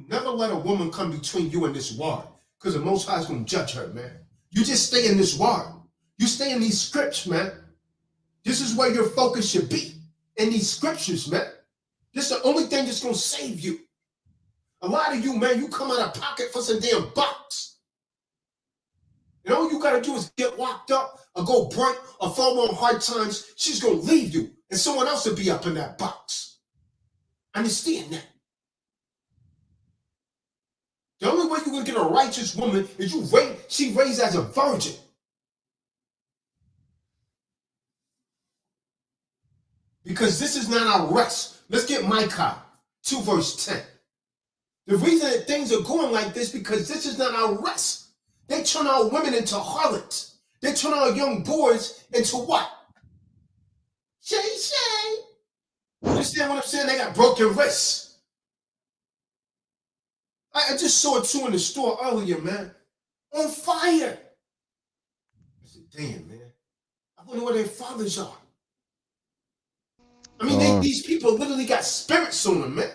never let a woman come between you and this word, because the Most High is going to judge her, man. You just stay in this word. You stay in these scripts, man. This is where your focus should be, in these scriptures, man. This is the only thing that's going to save you. A lot of you, man, you come out of pocket for some damn bucks. And all you got to do is get locked up or go break or fall on hard times. She's going to leave you, and someone else will be up in that box. Understand that. The only way you're going to get a righteous woman is she raised as a virgin. Because this is not our rest. Let's get Micah 2 verse 10. The reason that things are going like this because this is not our rest. They turn our women into harlots. They turn our young boys into what? Shay. You understand what I'm saying? They got broken wrists. I just saw two in the store earlier, man. On fire. I said, damn, man. I wonder where their fathers are. I mean, these people literally got spirits on them, man.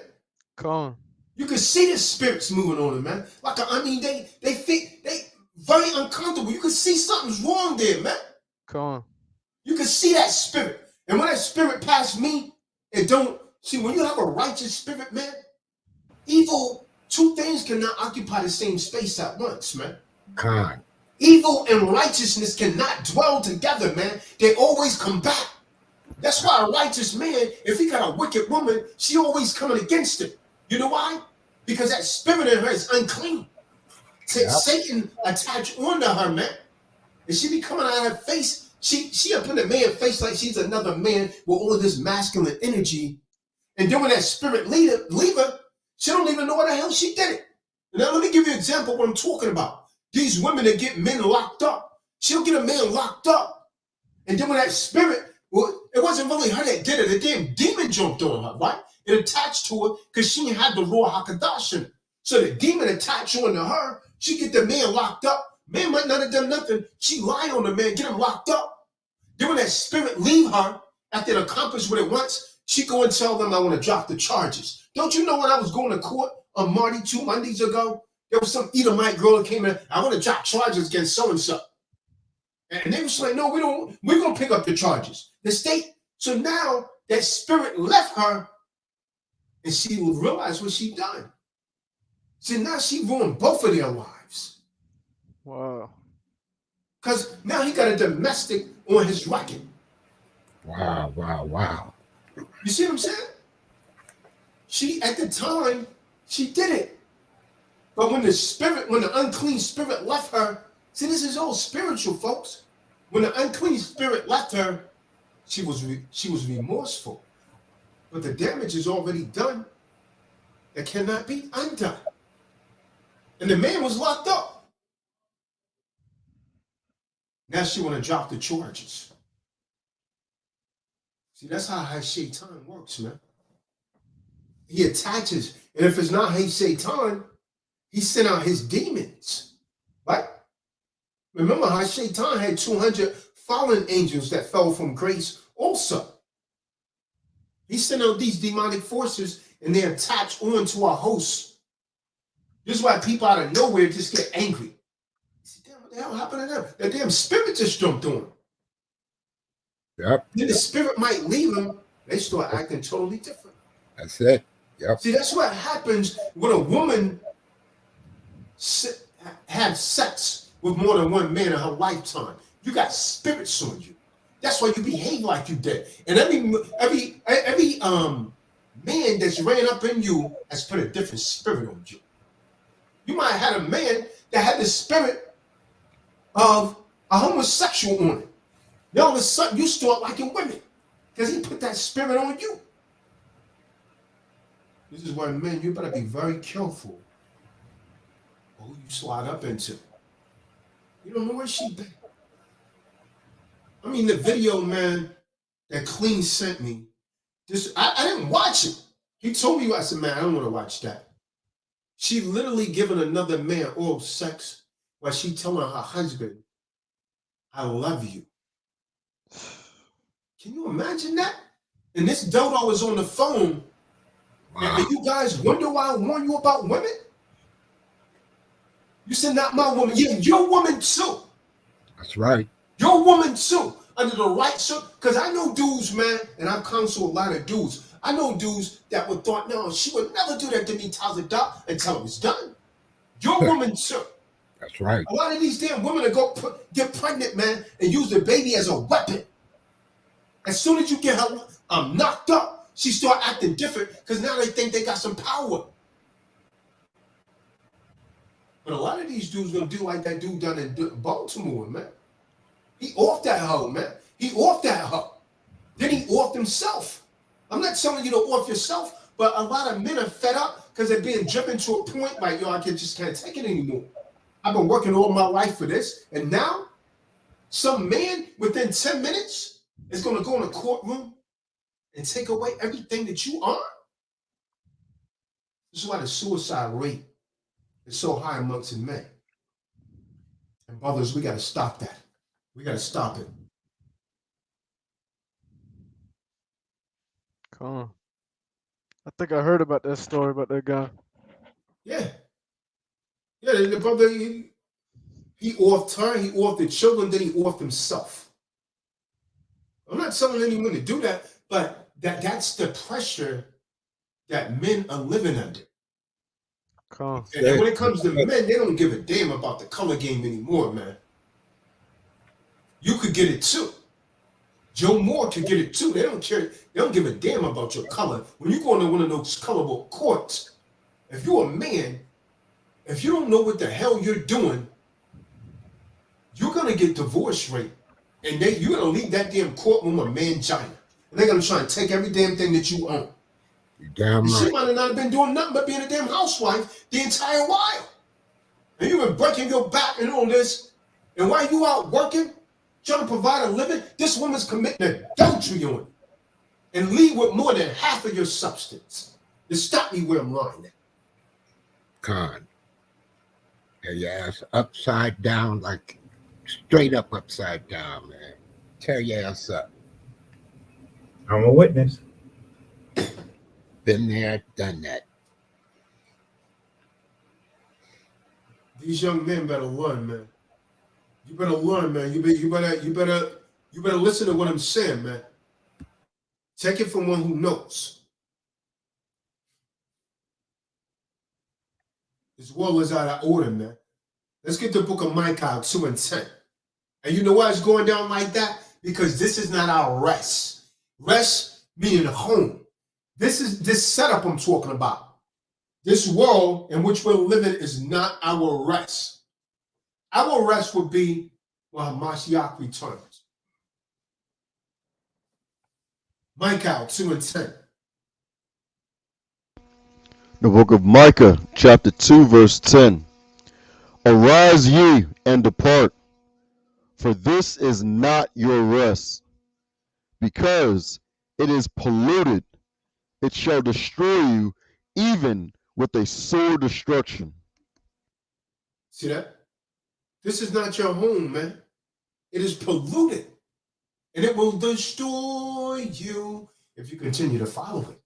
Come on. You can see the spirits moving on them, man. They very uncomfortable. You can see something's wrong there, man. Come on. You can see that spirit. And when that spirit passed me, it don't. See, when you have a righteous spirit, man, evil, two things cannot occupy the same space at once, man. Con. Evil and righteousness cannot dwell together, man. They always combat. That's why a righteous man, if he got a wicked woman, she always coming against him. You know why? Because that spirit in her is unclean. Satan attached onto her, man. And she be coming out of her face. She up in the man's face like she's another man with all of this masculine energy. And then when that spirit leave her, she don't even know what the hell she did it. Now let me give you an example of what I'm talking about. These women that get men locked up. She'll get a man locked up. And then when that spirit, well, it wasn't really her that did it. The damn demon jumped on her, right? It attached to her because she had the Ruach HaKadosh in her. So the demon attached onto her. She get the man locked up. Man might not have done nothing. She lie on the man, get him locked up. Then when that spirit leave her, after it accomplished what it wants, she go and tell them, I want to drop the charges. Don't you know when I was going to court on Marty 2 Mondays ago, there was some Edomite girl that came in, I want to drop charges against so-and-so. And they was like, no, we're going to pick up the charges. The state, so now that spirit left her and she realized what she done. So now she ruined both of their lives. Wow. Because now he got a domestic on his record. Wow, wow, wow. You see what I'm saying? She, at the time, she did it. But when the unclean spirit left her, see, this is all spiritual, folks. When the unclean spirit left her, she was remorseful. But the damage is already done. It cannot be undone. And the man was locked up. Now she want to drop the charges. See, that's how Shaitan works, man. He attaches, and if it's not Shaitan, he sent out his demons, right? Remember how Shaitan had 200 fallen angels that fell from grace also. He sent out these demonic forces, and they attach onto our hosts. This is why people out of nowhere just get angry. You see, damn, what the hell happened to them? That damn spirit just jumped on them. Yep. Then the spirit might leave them. They start acting totally different. That's it. Yep. See, that's what happens when a woman has sex with more than one man in her lifetime. You got spirits on you. That's why you behave like you did. And every man that's ran up in you has put a different spirit on you. You might have had a man that had the spirit of a homosexual on it. Then all of a sudden you start liking women because he put that spirit on you. This is why, men, you better be very careful who you slide up into. You don't know where she been. I mean, the video, man, that Clean sent me, I didn't watch it. He told me, I said, man, I don't want to watch that. She literally giving another man oral sex while she telling her husband, I love you. Can you imagine that? And this dodo was on the phone. Wow. And you guys wonder why I warn you about women? You said not my woman. Yeah, your woman too. That's right. Your woman too. Under the right circle. Because I know dudes, man, and I've counseled a lot of dudes. I know dudes that would thought, no, she would never do that to me, Tazadaq, until it was done. Your woman too. That's right. A lot of these damn women that get pregnant, man, and use the baby as a weapon. As soon as you get her knocked up, she start acting different because now they think they got some power. But a lot of these dudes gonna do like that dude down in Baltimore, man. He off that hoe, man. He off that hoe. Then he offed himself. I'm not telling you to off yourself, but a lot of men are fed up because they're being driven to a point like, yo, I just can't take it anymore. I've been working all my life for this, and now some man within 10 minutes is gonna go in a courtroom and take away everything that you are. This is why the suicide rate is so high amongst men. And brothers, we got to stop that. We got to stop it. Come on. I think I heard about that story about that guy. Yeah. Yeah, the brother, he offed her, he offed the children, then he offed himself. I'm not telling anyone to do that, but that's the pressure that men are living under. And when it comes to men, they don't give a damn about the color game anymore, man. You could get it too. Joe Moore could get it too. They don't care. They don't give a damn about your color. When you go into one of those colorable courts, if you're a man, If you don't know what the hell you're doing, you're gonna get divorce rate, and you're gonna leave that damn courtroom a mangina, and they're gonna try and take every damn thing that you own. You damn And she right. might have not been doing nothing but being a damn housewife the entire while. And you've been breaking your back and all this. And while you out working, trying to provide a living, this woman's committing adultery on you and leave with more than half of your substance. To stop me where I'm lying at. Con. Have your ass upside down, like straight up upside down, man. Tear your ass up. I'm a witness. Been there, done that. These young men better learn, man. You better learn, man. You better listen to what I'm saying, man. Take it from one who knows. This world is out of order, man. Let's get the book of Micah 2 and 10. And you know why it's going down like that? Because this is not our rest. Rest meaning home. This is this setup I'm talking about. This world in which we're living is not our rest. Our rest would be when Hamashiach returns. Micah 2 and 10. The book of Micah, chapter 2, verse 10. Arise ye and depart, for this is not your rest, because it is polluted. It shall destroy you, even with a sore destruction. See that? This is not your home, man. It is polluted. And it will destroy you if you continue to follow it.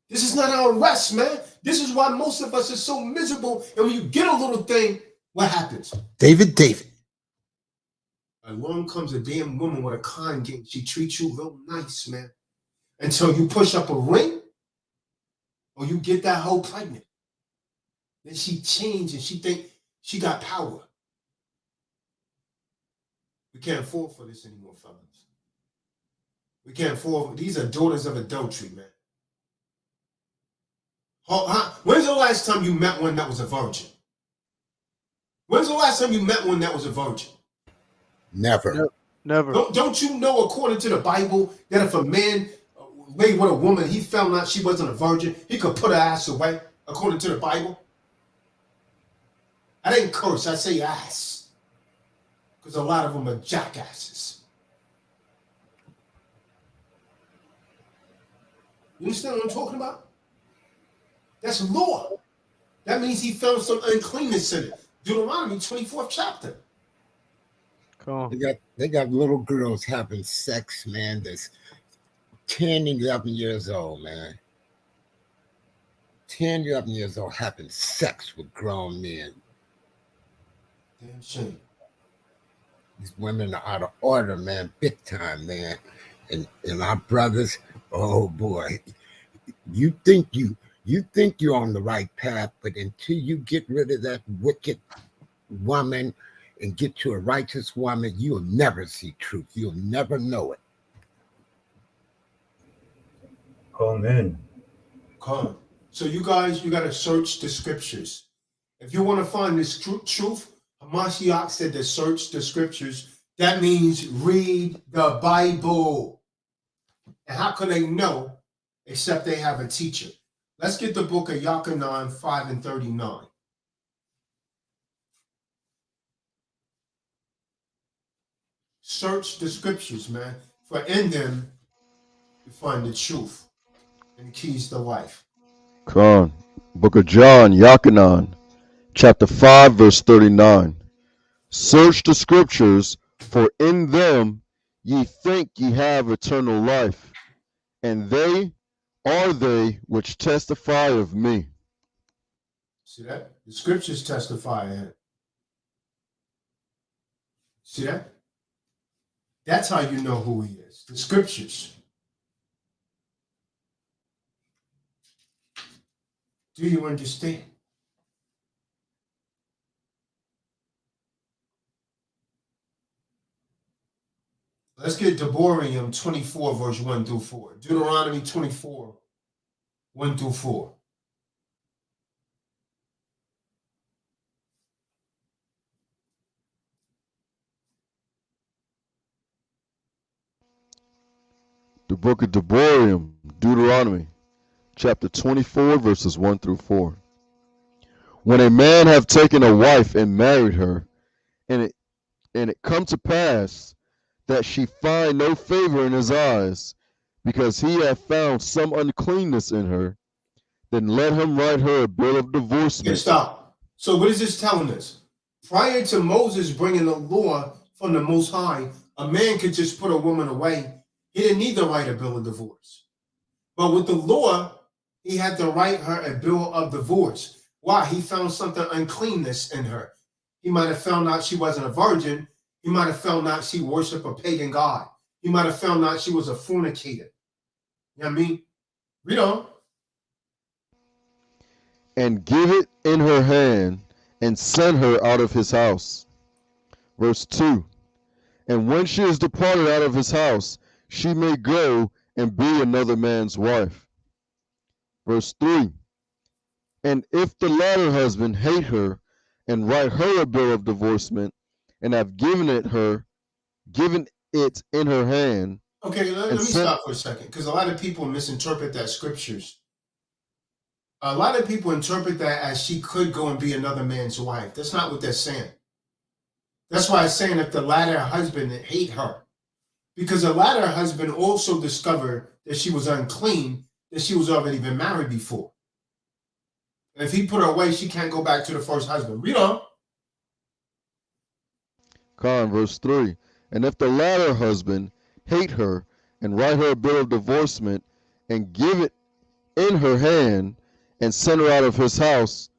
This is not our rest, man. This is why most of us are so miserable. And when you get a little thing, what happens? David. Along comes a damn woman with a con game. She treats you real nice, man. Until you push up a ring or you get that hoe pregnant. Then she changed and she think she got power. We can't afford for this anymore, fellas. We can't afford. These are daughters of adultery, man. When's the last time you met one that was a virgin? When's the last time you met one that was a virgin? Never. Never. Don't you know, according to the Bible, that if a man lay with a woman, he found out she wasn't a virgin, he could put her ass away, according to the Bible? I didn't curse, I say ass. Because a lot of them are jackasses. You understand what I'm talking about? That's law. That means he found some uncleanness in it. Deuteronomy 24th chapter. Come on. They got little girls having sex, man, that's 10, 11 years old, man. 10, 11 years old having sex with grown men. Damn shame. These women are out of order, man, big time, man. And our brothers, oh boy, you think you're on the right path, but until you get rid of that wicked woman and get to a righteous woman, you'll never see truth. You'll never know it. Amen. Come. So you guys, you got to search the scriptures. If you want to find this truth, Hamashiach said to search the scriptures. That means read the Bible. And how can they know except they have a teacher? Let's get the book of Yachanan 5 and 39. Search the scriptures, man. For in them you find the truth and the keys to life. Quran, book of John, Yachanan, chapter 5, verse 39. Search the scriptures, for in them ye think ye have eternal life, and they are they which testify of me. See that? The scriptures testify of him. See that? That's how you know who he is. The scriptures. Do you understand? Let's get Deborahim 24, verse 1 through 4. Deuteronomy 24, 1 through 4. The book of Deuteronomy, chapter 24, verses 1 through 4. When a man have taken a wife and married her, and it come to pass that she find no favor in his eyes, because he hath found some uncleanness in her, then let him write her a bill of Okay, divorcement. stop. So what is this telling us? Prior to Moses bringing the law from the Most High, a man could just put a woman away. He didn't need to write a bill of divorce. But with the law, he had to write her a bill of divorce. Why? He found something uncleanness in her. He might have found out she wasn't a virgin. He might have found out she worshiped a pagan god. He might have found out she was a fornicator. You know what I mean? Read on. And give it in her hand, and send her out of his house. Verse 2. And when she is departed out of his house, she may go and be another man's wife. Verse 3. And if the latter husband hate her, and write her a bill of divorcement, and have given it in her hand. Okay, let me stop for a second, because a lot of people misinterpret that scriptures. A lot of people interpret that as she could go and be another man's wife. That's not what they're saying. That's why it's saying if the latter husband hate her. Because the latter husband also discovered that she was unclean, that she was already been married before. And if he put her away, she can't go back to the first husband. Read on. Verse 3. And if the latter husband hate her, and write her a bill of divorcement, and give it in her hand, and send her out of his house,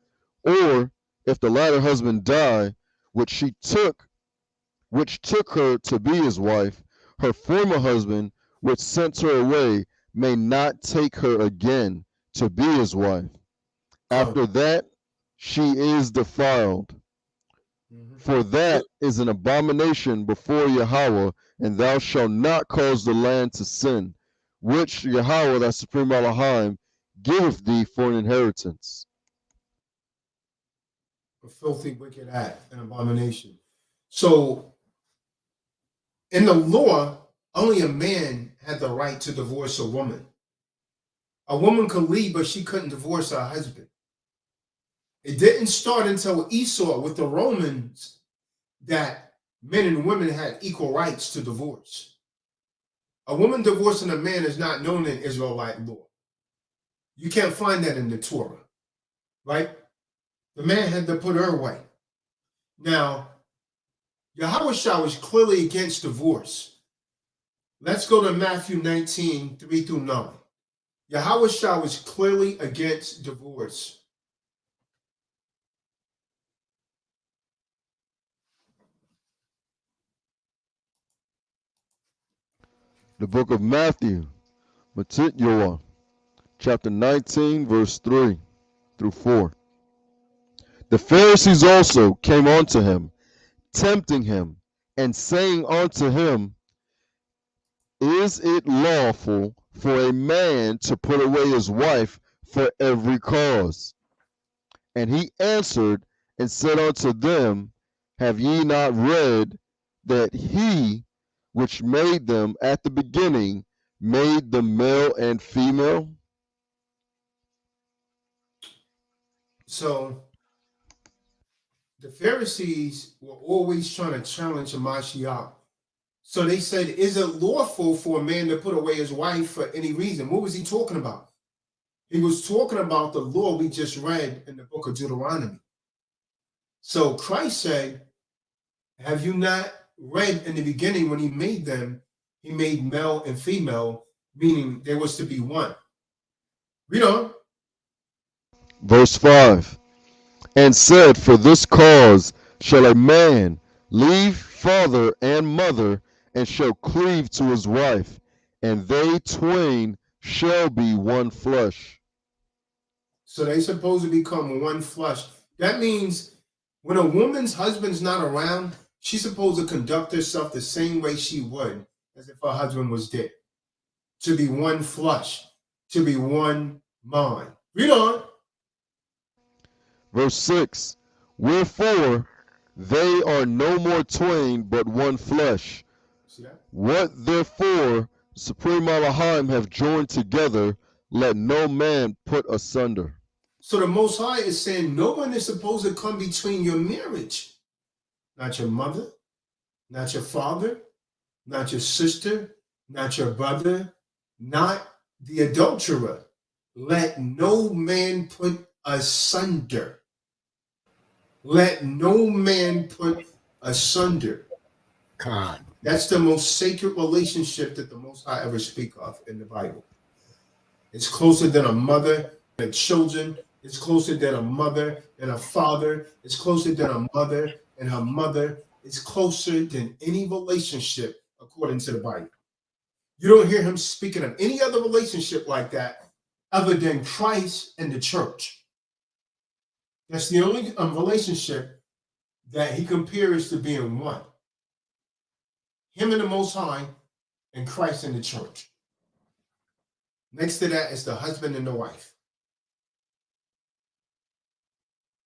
or if the latter husband die, which took her to be his wife, her former husband, which sent her away, may not take her again to be his wife. After that, she is defiled. For that is an abomination before Yahweh, and thou shalt not cause the land to sin, which Yahweh, thy supreme Elohim, giveth thee for an inheritance. A filthy, wicked act, an abomination. So, in the law, only a man had the right to divorce a woman. A woman could leave, but she couldn't divorce her husband. It didn't start until Esau with the Romans that men and women had equal rights to divorce. A woman divorcing a man is not known in Israelite law. You can't find that in the Torah, right? The man had to put her away. Now, Yahawashi was clearly against divorce. Let's go to Matthew 19, 3 through 9. Yahawashi was clearly against divorce. The book of Matthew, chapter 19, verse 3 through 4. The Pharisees also came unto him, tempting him, and saying unto him, Is it lawful for a man to put away his wife for every cause? And he answered and said unto them, Have ye not read that he which made them at the beginning made them male and female? So, the Pharisees were always trying to challenge a Mashiach. So they said, is it lawful for a man to put away his wife for any reason? What was he talking about? He was talking about the law we just read in the book of Deuteronomy. So Christ said, have you not read in the beginning when he made them, he made male and female, meaning there was to be one. Read on. Verse 5. And said, For this cause shall a man leave father and mother, and shall cleave to his wife, and they twain shall be one flesh. So they supposed to become one flesh. That means when a woman's husband's not around, she's supposed to conduct herself the same way she would as if her husband was dead. To be one flesh, to be one mind. Read on. Verse 6. Wherefore they are no more twain, but one flesh. See that? What therefore Supreme Elohim have joined together, let no man put asunder. So the Most High is saying no one is supposed to come between your marriage. Not your mother, not your father, not your sister, not your brother, not the adulterer. Let no man put asunder. Let no man put asunder. Con. That's the most sacred relationship that the Most High ever speak of in the Bible. It's closer than a mother and children. It's closer than a mother and a father. It's closer than a mother and her mother. It's closer than any relationship according to the Bible. You don't hear him speaking of any other relationship like that other than Christ and the church. That's the only relationship that he compares to being one. Him and the Most High and Christ and the church. Next to that is the husband and the wife.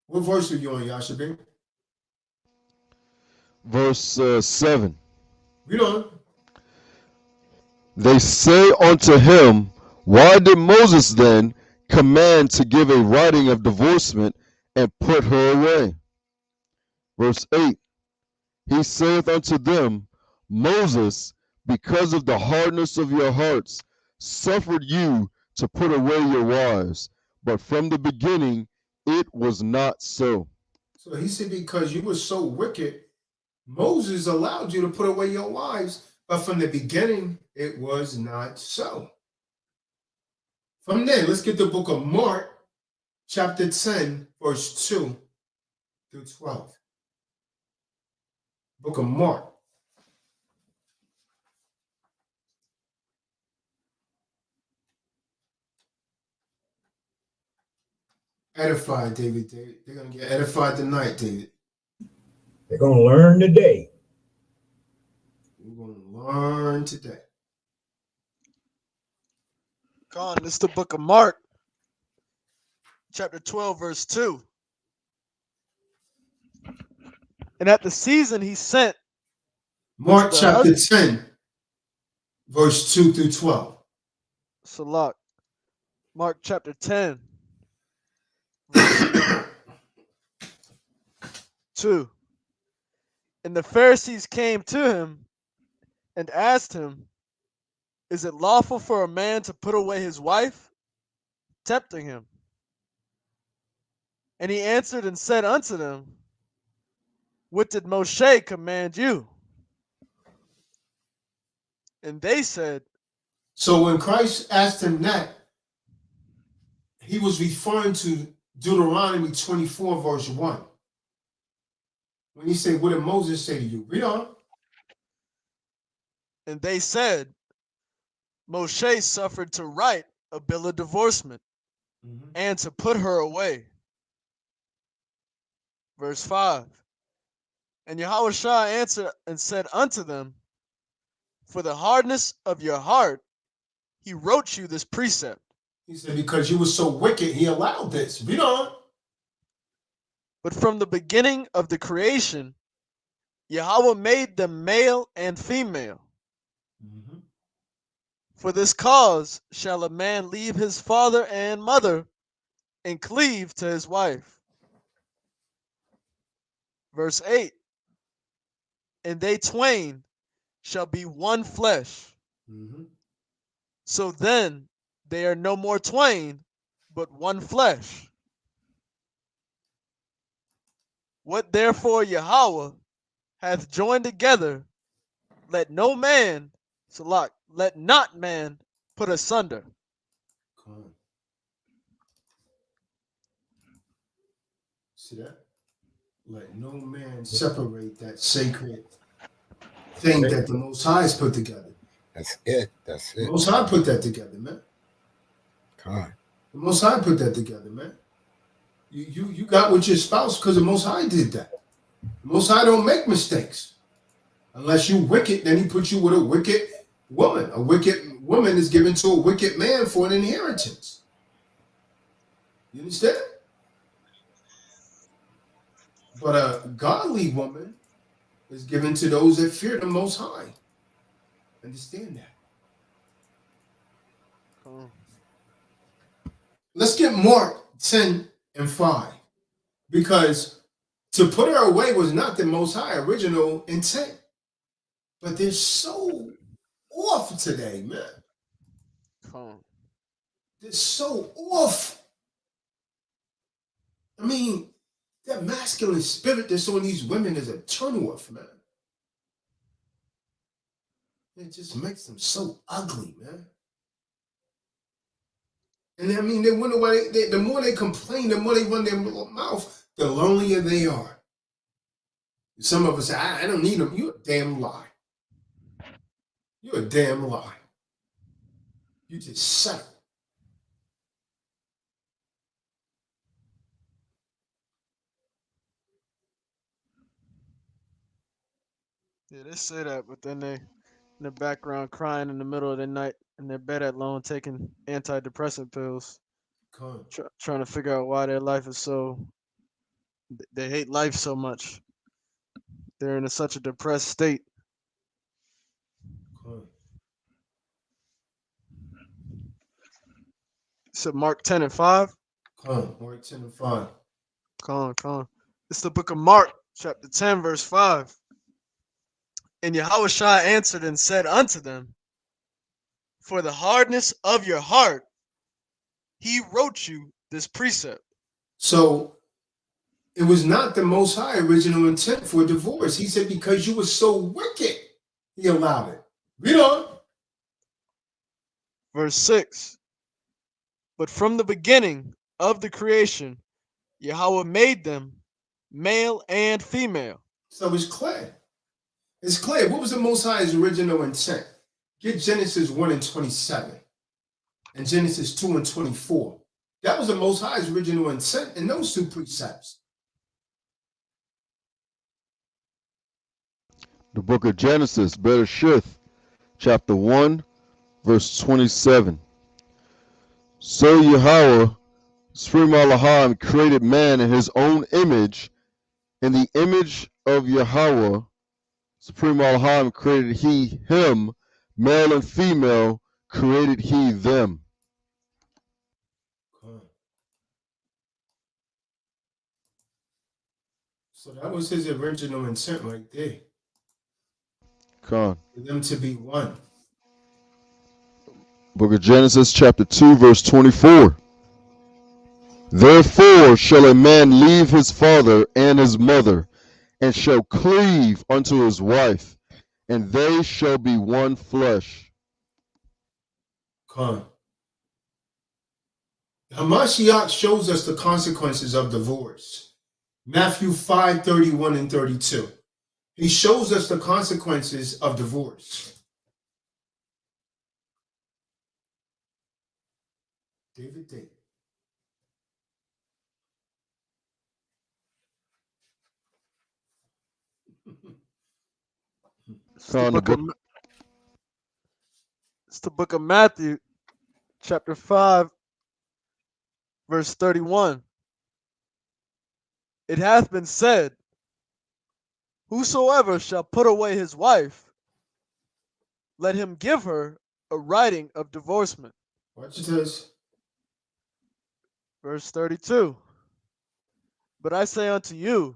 What verse are you on, Yahusha? Verse 7. Read on. They say unto him, why did Moses then command to give a writing of divorcement and put her away? Verse 8. He saith unto them, Moses, because of the hardness of your hearts, suffered you to put away your wives, but from the beginning it was not so. So he said, because you were so wicked, Moses allowed you to put away your wives, but from the beginning it was not so. From there, let's get the book of Mark, chapter 10, verse 2 through 12. Book of Mark. Edified, David. They're going to get edified tonight, David. They're going to learn today. We're going to learn today. Con, this is the book of Mark, chapter 12, verse 2. And at the season he sent. Mark chapter 10, verse 2 through 12. Salak. Mark chapter 10, verse 2. And the Pharisees came to him and asked him, is it lawful for a man to put away his wife? Tempting him. And he answered and said unto them, what did Moshe command you? And they said. So when Christ asked him that, he was referring to Deuteronomy 24, verse 1. When he said, what did Moses say to you? Read on. And they said, Moshe suffered to write a bill of divorcement and to put her away. Verse 5. And Yahawashi answered and said unto them, for the hardness of your heart, he wrote you this precept. He said, because you were so wicked, he allowed this. Read on. But from the beginning of the creation, Yahweh made them male and female. For this cause shall a man leave his father and mother and cleave to his wife. Verse 8. And they twain shall be one flesh. So then they are no more twain, but one flesh. What therefore Yahweh hath joined together, let no man, Salak, let not man put asunder. See that? Let no man separate that sacred thing that the Most High has put together. That's it. That's it. The Most High put that together, man. Con. The Most High put that together, man. You got with your spouse because the Most High did that. The Most High don't make mistakes. Unless you wicked, then he puts you with a wicked woman. A wicked woman is given to a wicked man for an inheritance. You understand? But a godly woman is given to those that fear the Most High. Understand that. Let's get Mark 10 and 5. Because to put her away was not the Most High original intent. But they're so off today, man. They're so off. I mean, that masculine spirit that's on these women is a turn-off, man. It just makes them so ugly, man. And I mean, they wonder why the more they complain, the more they run their mouth, the lonelier they are. Some of us say, I don't need them. You're a damn lie. You're a damn lie. You just settle. Yeah, they say that, but then they in the background crying in the middle of the night in their bed alone, taking antidepressant pills, trying to figure out why their life is so. They hate life so much. They're in such a depressed state. So Mark 10 and 5. Mark 10 and 5. Come on. It's the book of Mark, chapter 10, verse 5. And Yahawashi answered and said unto them, for the hardness of your heart, he wrote you this precept. So it was not the Most High original intent for divorce. He said, because you were so wicked, he allowed it. Read on. Verse 6. But from the beginning of the creation, Yahweh made them male and female. So it's clear. It's clear. What was the Most High's original intent? Get Genesis 1 and 27 and Genesis 2 and 24. That was the Most High's original intent in those two precepts. The book of Genesis, Bereshith, chapter 1, verse 27. So Yahweh, Supreme Elohim, created man in his own image. In the image of Yahweh, Supreme Elohim, created he him, male and female, created he them. So that was his original intent right there. For them to be one. Book of Genesis, chapter 2, verse 24. Therefore shall a man leave his father and his mother, and shall cleave unto his wife, and they shall be one flesh. Hamashiach shows us the consequences of divorce. Matthew 5, 31 and 32. He shows us the consequences of divorce. David. It's the book of Matthew, chapter 5, verse 31. It hath been said, whosoever shall put away his wife, let him give her a writing of divorcement. Watch this. Verse 32. But I say unto you,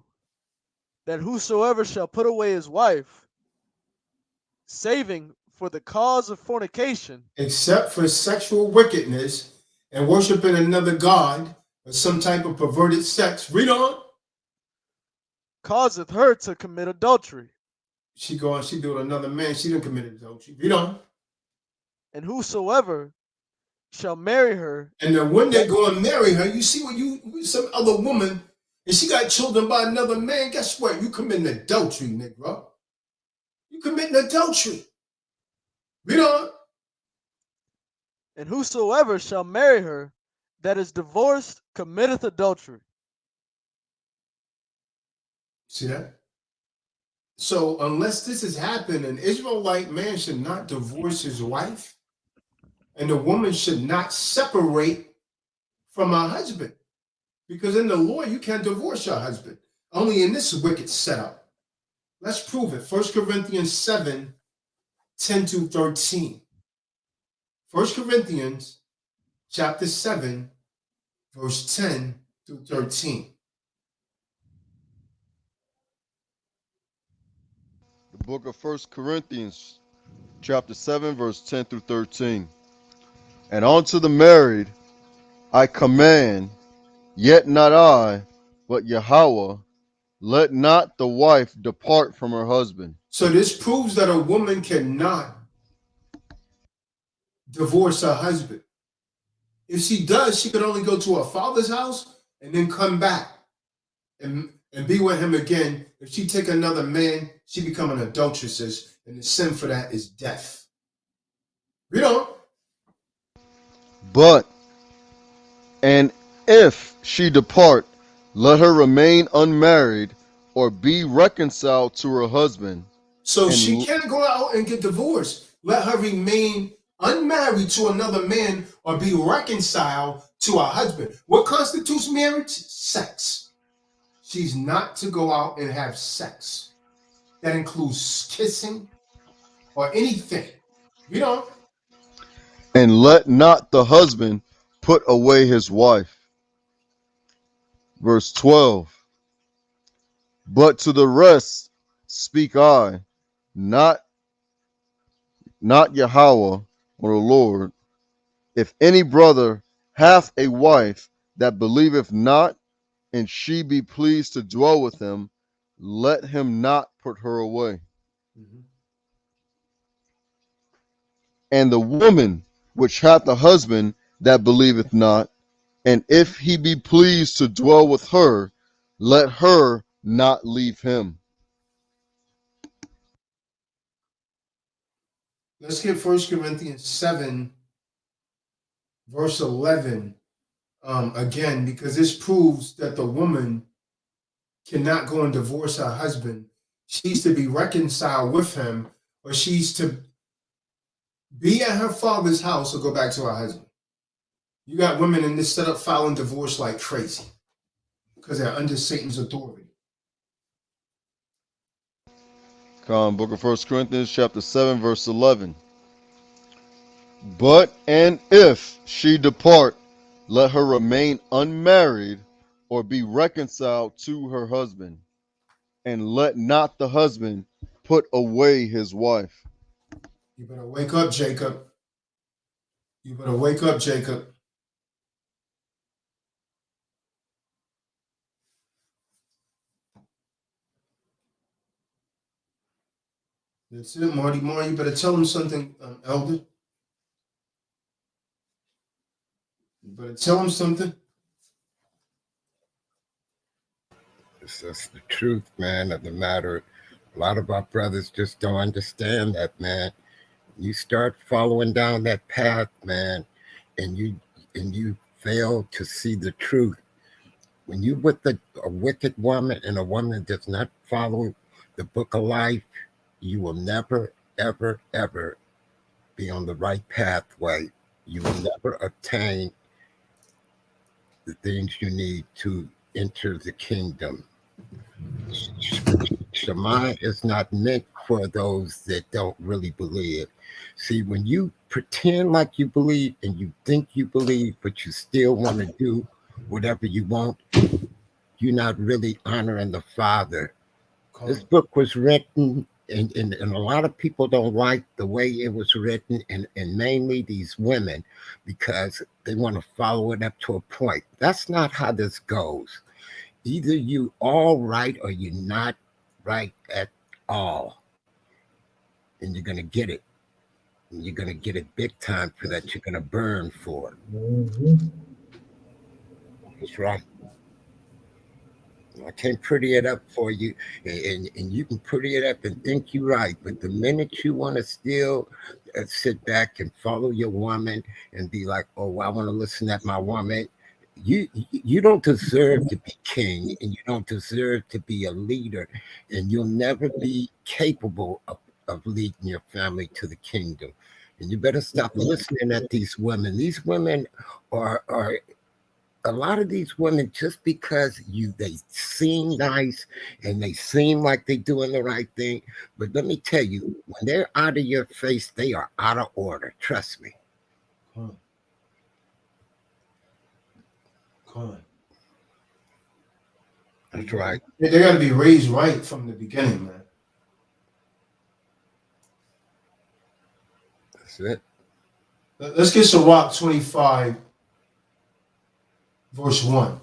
that whosoever shall put away his wife, saving for the cause of fornication, except for sexual wickedness and worshiping another god or some type of perverted sex, read on, causeth her to commit adultery. She do it another man, she didn't commit adultery. Read on. And whosoever shall marry her, and then when they go and marry her, you see what you some other woman and she got children by another man, guess what? You committing adultery, Negro. You committing adultery. Read on. And whosoever shall marry her that is divorced committeth adultery. See that? So unless this has happened, an Israelite man should not divorce his wife, and the woman should not separate from her husband. Because in the law, you can't divorce your husband. Only in this wicked setup. Let's prove it. 1 Corinthians 7, 10 to 13. 1 Corinthians chapter 7, verse 10 through 13. The book of 1 Corinthians, chapter 7, verse 10 through 13. And unto the married I command, yet not I, but Yahweh, let not the wife depart from her husband. So this proves that a woman cannot divorce her husband. If she does, she could only go to her father's house and then come back and be with him again. If she take another man, she become an adulteress, and the sin for that is death. You know. But, and if she depart, let her remain unmarried or be reconciled to her husband. So And she can't go out and get divorced. Let her remain unmarried to another man or be reconciled to her husband. What constitutes marriage? Sex. She's not to go out and have sex. That includes kissing or anything. You know. And let not the husband put away his wife. Verse 12. But to the rest speak I, not Yahweh or the Lord. If any brother hath a wife that believeth not, and she be pleased to dwell with him, let him not put her away. Mm-hmm. And the woman which hath a husband that believeth not, and if he be pleased to dwell with her, let her not leave him. Let's get 1 Corinthians 7, verse 11 again, because this proves that the woman cannot go and divorce her husband. She's to be reconciled with him, or she's to be at her father's house or go back to her husband. You got women in this setup filing divorce like crazy because they're under Satan's authority. Book of 1 Corinthians chapter 7, verse 11. But and if she depart, let her remain unmarried or be reconciled to her husband, and let not the husband put away his wife. You better wake up, Jacob. You better wake up, Jacob. That's it, Marty. Marty, you better tell him something, Elder. You better tell him something. It's just the truth, man, of the matter. A lot of our brothers just don't understand that, man. You start following down that path, man, and you fail to see the truth. When you with a wicked woman and a woman that does not follow the book of life, you will never, ever, ever be on the right pathway. You will never obtain the things you need to enter the kingdom. Shema is not meant for those that don't really believe. See, when you pretend like you believe and you think you believe, but you still want to do whatever you want, you're not really honoring the Father. This book was written, and a lot of people don't like the way it was written, and mainly these women, because they want to follow it up to a point. That's not how this goes. Either you all right or you're not right at all. And you're going to get it. And you're going to get it big time for that. You're going to burn for it. Mm-hmm. That's right. I can't pretty it up for you, and you can pretty it up and think you're right. But the minute you want to still sit back and follow your woman and be like, oh, I want to listen at my woman, you don't deserve to be king, and you don't deserve to be a leader, and you'll never be capable of leading your family to the kingdom. And you better stop listening at these women. These women are a lot of these women, just because they seem nice and they seem like they're doing the right thing, but let me tell you, when they're out of your face, they are out of order. Trust me. Come on. That's right. They got to be raised right from the beginning, man. That's it. Let's get Sirach 25, verse 1.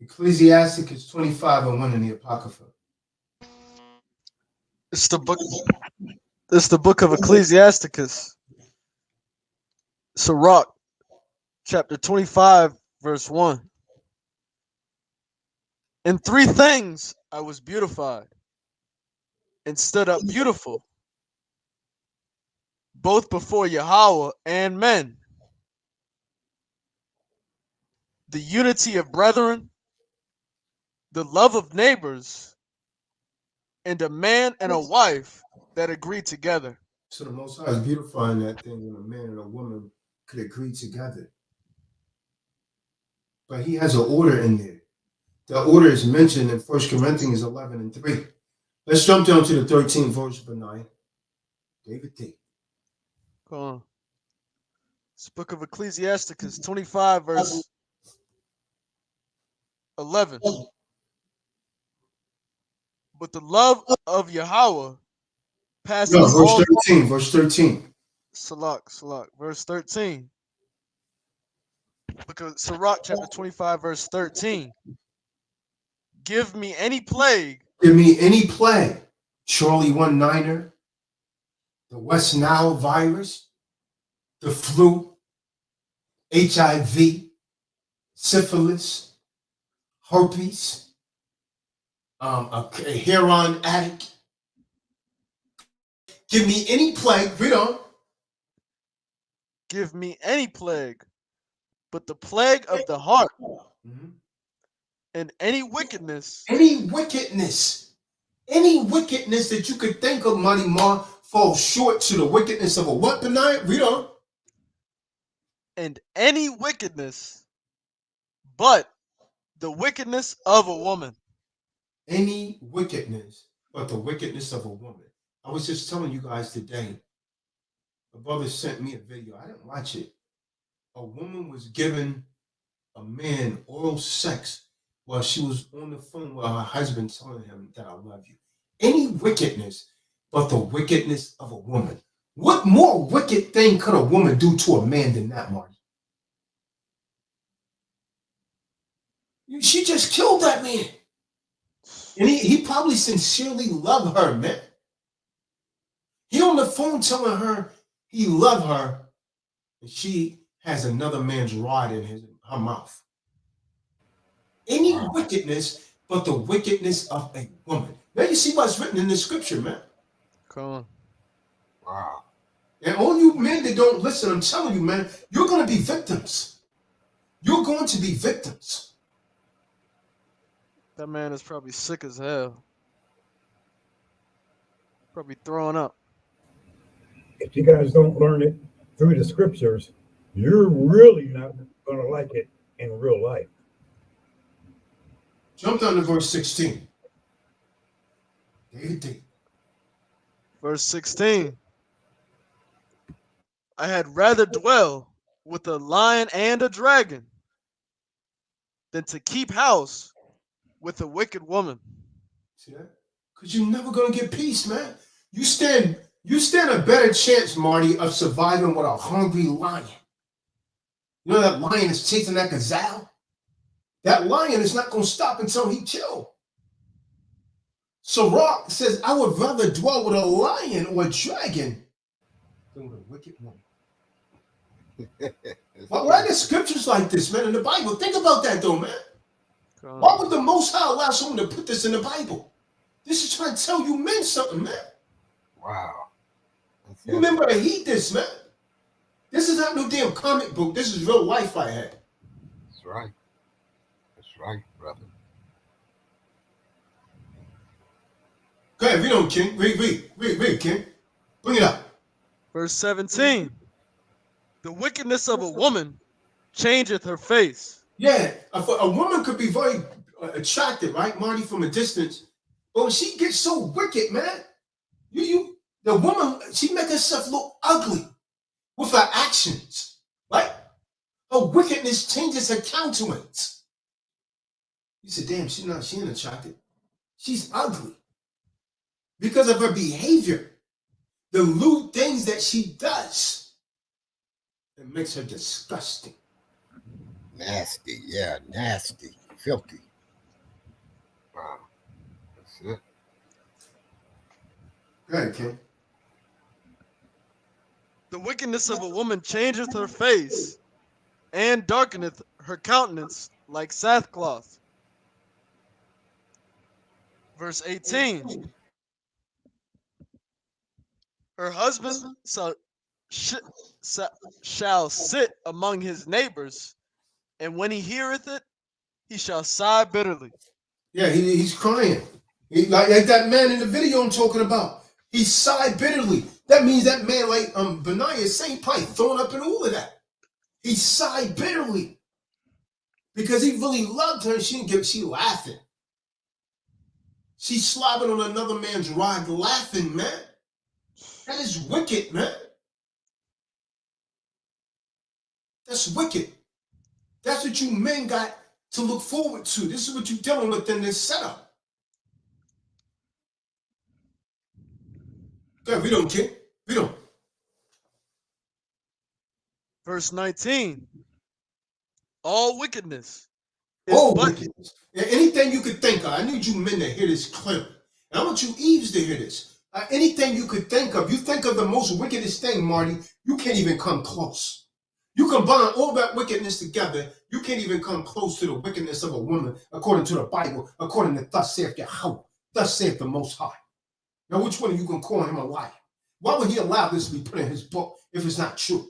Ecclesiasticus 25 and 1 in the Apocrypha. It's the book. It's the book of Ecclesiasticus. Sirach, chapter 25, verse 1. In three things I was beautified and stood up beautiful, both before Yahweh and men. The unity of brethren, the love of neighbors, and a man and a wife that agree together. So the Most High is beautifying that thing when a man and a woman could agree together. But he has an order in there. The order is mentioned in 1 Corinthians 11 and 3. Let's jump down to the 13th verse, Benai. David D. Come on. It's the book of Ecclesiasticus 25, verse 11. But the love of Yahweh passes No, verse all. 13, verse 13. Salak, verse 13. Because Sirach chapter 25, verse 13. Give me any plague. Give me any plague. Charlie 1-9er, the West Nile virus, the flu, HIV, syphilis, herpes, a heroin addict. Give me any plague. Read on. Give me any plague, but the plague of the heart Mhm. and any wickedness. Any wickedness that you could think of, Money Ma, falls short to the wickedness of a what, Benai? Read on. And any wickedness, but the wickedness of a woman. Any wickedness, but the wickedness of a woman. I was just telling you guys today, a brother sent me a video. I didn't watch it. A woman was giving a man oral sex while she was on the phone with her husband telling him that I love you. Any wickedness, but the wickedness of a woman. What more wicked thing could a woman do to a man than that, Marty? She just killed that man. And he probably sincerely loved her, man. He on the phone telling her he loved her, and she has another man's rod in her mouth. Any wickedness but the wickedness of a woman. Now you see what's written in the scripture, man. Come on. Wow. And all you men that don't listen, I'm telling you, man, you're going to be victims. You're going to be victims. That man is probably sick as hell. Probably throwing up. If you guys don't learn it through the scriptures, you're really not going to like it in real life. Jump down to verse 16. David D. Verse 16. I had rather dwell with a lion and a dragon than to keep house with a wicked woman. See that? Because you're never going to get peace, man. You stand a better chance, Marty, of surviving with a hungry lion. You know that lion is chasing that gazelle? That lion is not going to stop until he kills. Sirach says, I would rather dwell with a lion or a dragon than with a wicked woman. Why are there scriptures like this, man, in the Bible? Think about that, though, man. Why would the Most High allow someone to put this in the Bible? This is trying to tell you men something, man. Wow. You remember to heed this, man. This is not no damn comic book. This is real life I had. That's right. That's right, brother. Go ahead, read on, King. Read, King. Bring it up. Verse 17. The wickedness of a woman changeth her face. Yeah, a woman could be very attractive, right, Marty, from a distance, But she gets so wicked, man. The woman, she make herself look ugly with her actions. Right? Her wickedness changes her countenance. You said, damn, she ain't attractive. She's ugly. Because of her behavior. The lewd things that she does. It makes her disgusting. Nasty, yeah, nasty, filthy. Wow. That's it. Go ahead, Ken. The wickedness of a woman changeth her face, and darkeneth her countenance like sackcloth. Verse 18. Her husband shall sit among his neighbors, and when he heareth it, he shall sigh bitterly. Yeah, he's crying. Like that man in the video I'm talking about. He sighed bitterly. That means that man, like Benaiah is saying, probably thrown up in all of that. He sighed bitterly because he really loved her. And she laughing. She's slobbing on another man's rod, laughing, man. That is wicked, man. That's wicked. That's what you men got to look forward to. This is what you're dealing with in this setup. God, we don't care. We don't. Verse 19. All wickedness is Oh, but wickedness. Anything you could think of. I need you men to hear this clearly. And I want you Eves to hear this. Anything you could think of. You think of the most wickedest thing, Marty, you can't even come close. You combine all that wickedness together, you can't even come close to the wickedness of a woman, according to the Bible, according to thus saith Yahweh, thus saith the Most High. Now, which one of you can call him a liar? Why would he allow this to be put in his book if it's not true?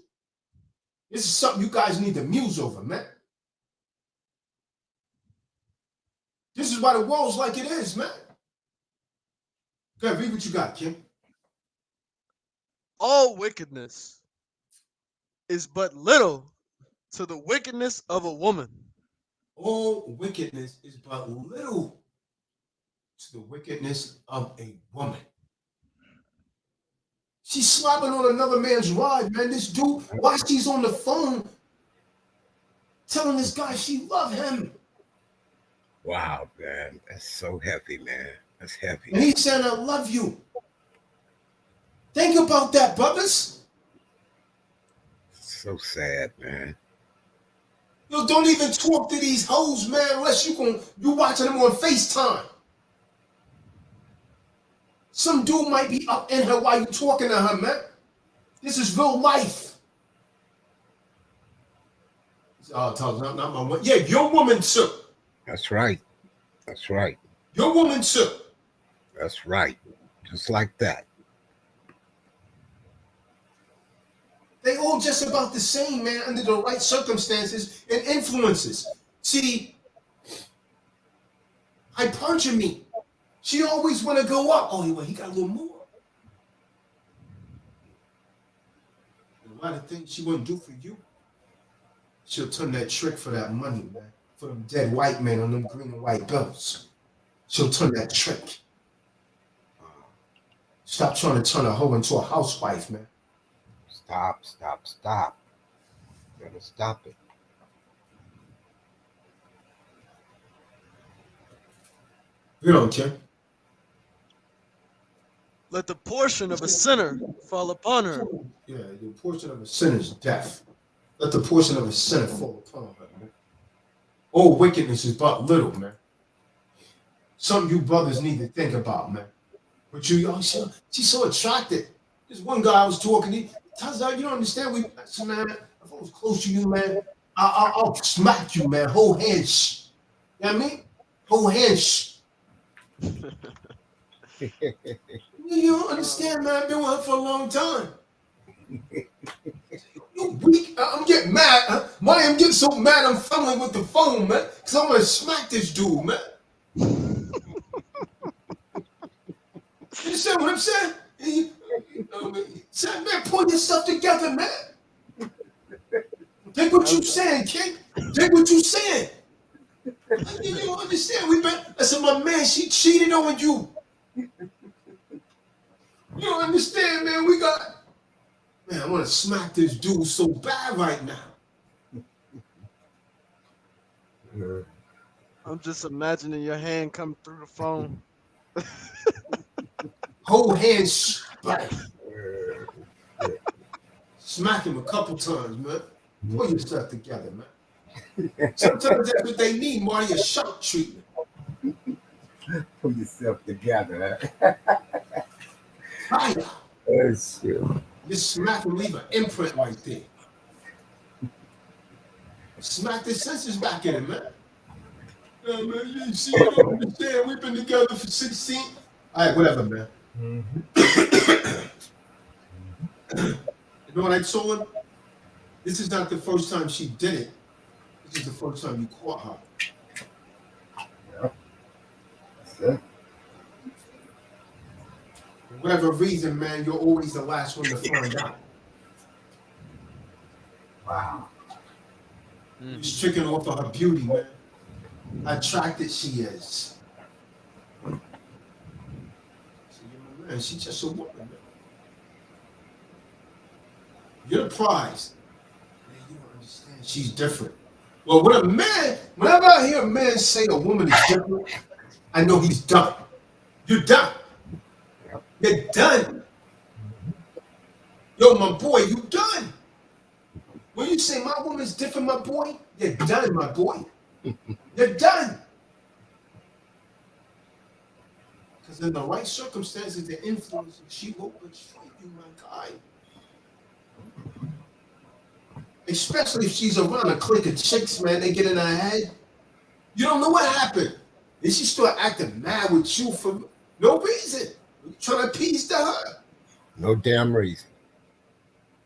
This is something you guys need to muse over, man. This is why the world's like it is, man. Go ahead, read what you got, Kim. all wickedness is but little to the wickedness of a woman. All wickedness is but little to the wickedness of a woman. She's slobbing on another man's ride, man. This dude, while she's on the phone, telling this guy she love him. Wow, man. That's so heavy, man. That's heavy. And he's saying, I love you. Think about that, brothers. So sad, man. Yo, don't even talk to these hoes, man, unless you watching them on FaceTime. Some dude might be up in her while you talking to her, man. This is real life. Oh, not my woman. Yeah, your woman too. That's right. That's right. Your woman too. That's right. Just like that. They all just about the same, man, under the right circumstances and influences. See, hypergamy. She always want to go up. Oh, well, he got a little more. And a lot of things she wouldn't do for you. She'll turn that trick for that money, man. For them dead white men on them green and white bills. She'll turn that trick. Stop trying to turn a hoe into a housewife, man. Stop. Gotta stop it. You don't care. Let the portion of a sinner fall upon her. Yeah, the portion of a sinner's death. Let the portion of a sinner fall upon her, man. All wickedness is but little, man. Something you brothers need to think about, man. But she's so attractive. This one guy I was talking to, Tazadaq, you don't understand. Man, if I was close to you, man, I'll smack you, man. Whole hands. You know what I mean? Whole hands. You don't understand, man. I've been with her for a long time. You weak. I'm getting mad. Why I'm getting so mad I'm fumbling with the phone, man? Because I'm going to smack this dude, man. You understand what I'm saying? Man, pull your stuff together, man. Take what you saying, kid. Take what you saying. You don't understand. I said, my man, she cheated on you. You don't understand, man. Man, I want to smack this dude so bad right now. I'm just imagining your hand come through the phone. Whole hand smack. Smack him a couple times, man. Pull yourself together, man. Sometimes that's what they need, Marty, a shock treatment. Pull yourself together. Fire. That's true. Just smack him, leave an imprint right there. Smack the senses back in him, man. Yeah, man, you see, you don't understand. We've been together for 16. All right, whatever, man. You know what I told him? This is not the first time she did it. This is the first time you caught her. Yeah. That's it. For whatever reason, man, you're always the last one to find out. Wow. You're tricking off of her beauty, man. How attracted she is. Man, she's just a woman, man. You're the prize. Man, you don't understand. She's different. Well, when a man, whenever I hear a man say a woman is different, I know he's done. You're done. You're done. Yo, my boy, you done. When you say my woman's different, my boy, you're done, my boy. You're done. Because in the right circumstances, the influence, she will betray you, my guy. Especially if she's around a clique of chicks, man, they get in her head. You don't know what happened. Then she start acting mad with you for no reason. You're trying to appease to her. No damn reason.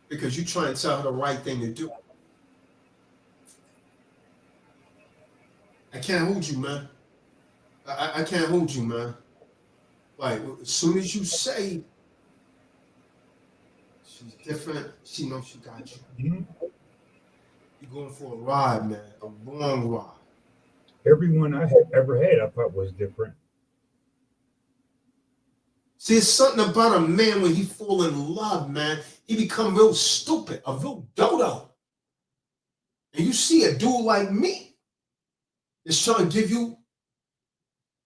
Because you try and tell her the right thing to do. I can't hold you, man. I can't hold you, man. Like, as soon as you say she's different, she knows she got you. You're going for a ride, man. A long ride. Everyone I had ever had, I thought was different. See, it's something about a man when he fall in love, man. He become real stupid, a real dodo. And you see a dude like me that's trying to give you,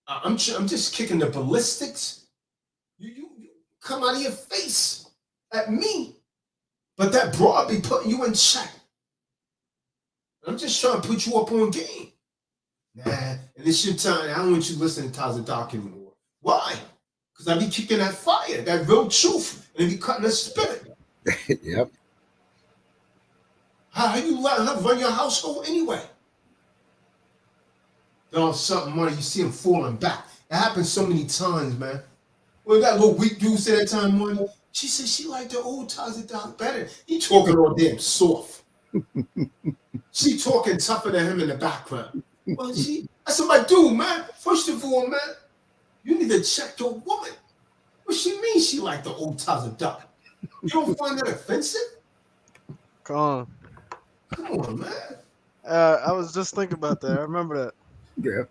I'm just kicking the ballistics. You come out of your face at me. But that broad be putting you in check. I'm just trying to put you up on game. Nah, and it's your time. I don't want you listening to Tazadaq anymore. Why? Because I be kicking that fire, that real truth, and it be cutting the spirit. Yep. How you let her run your household anyway? Then all of a sudden, money, you see him falling back. It happens so many times, man. Well, that little weak dude said that time, money. She said she liked the old Tazadaq better. He talking all damn soft. She talking tougher than him in the background. Well, I said, my dude, man, first of all, man, you need to check your woman. What she mean she like the old Tazadaq? You don't find that offensive? Come on, man. I was just thinking about that. I remember that. Yeah.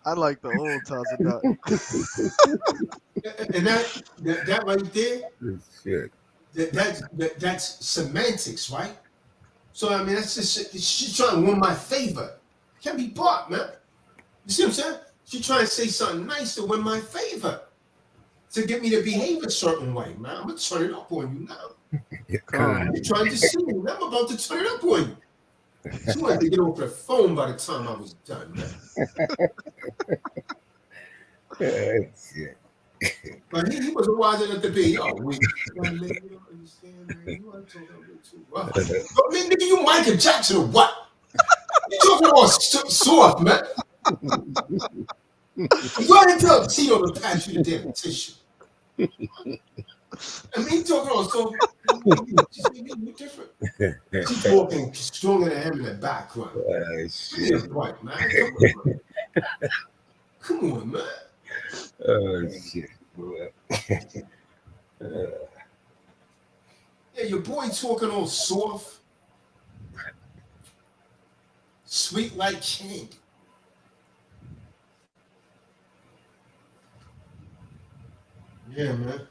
I like the old Tazadaq. And that right there, Shit. that's semantics, right? So I mean, that's just she's trying to win my favor. Can't be bought, man. You see what I'm saying? She's trying to say something nice to win my favor, to get me to behave a certain way, man. I'm gonna turn it up on you now. You're kind. You're trying to see me. I'm about to turn it up on you. She wanted to get off the phone by the time I was done, man. Shit. But he wasn't wise enough to be, yo, we don't understand, man. You want to talk a bit too rough. But man, nigga, you Michael Jackson or what? You talking all soft, man. Go ahead and tell Tito to pass you the damn tissue. I mean, talking all soft. You're different. She's talking stronger than him in the background. Shit. Right, man. Come on, man. Oh, shit. Yeah, your boy talking all soft, sweet like candy. Yeah, man.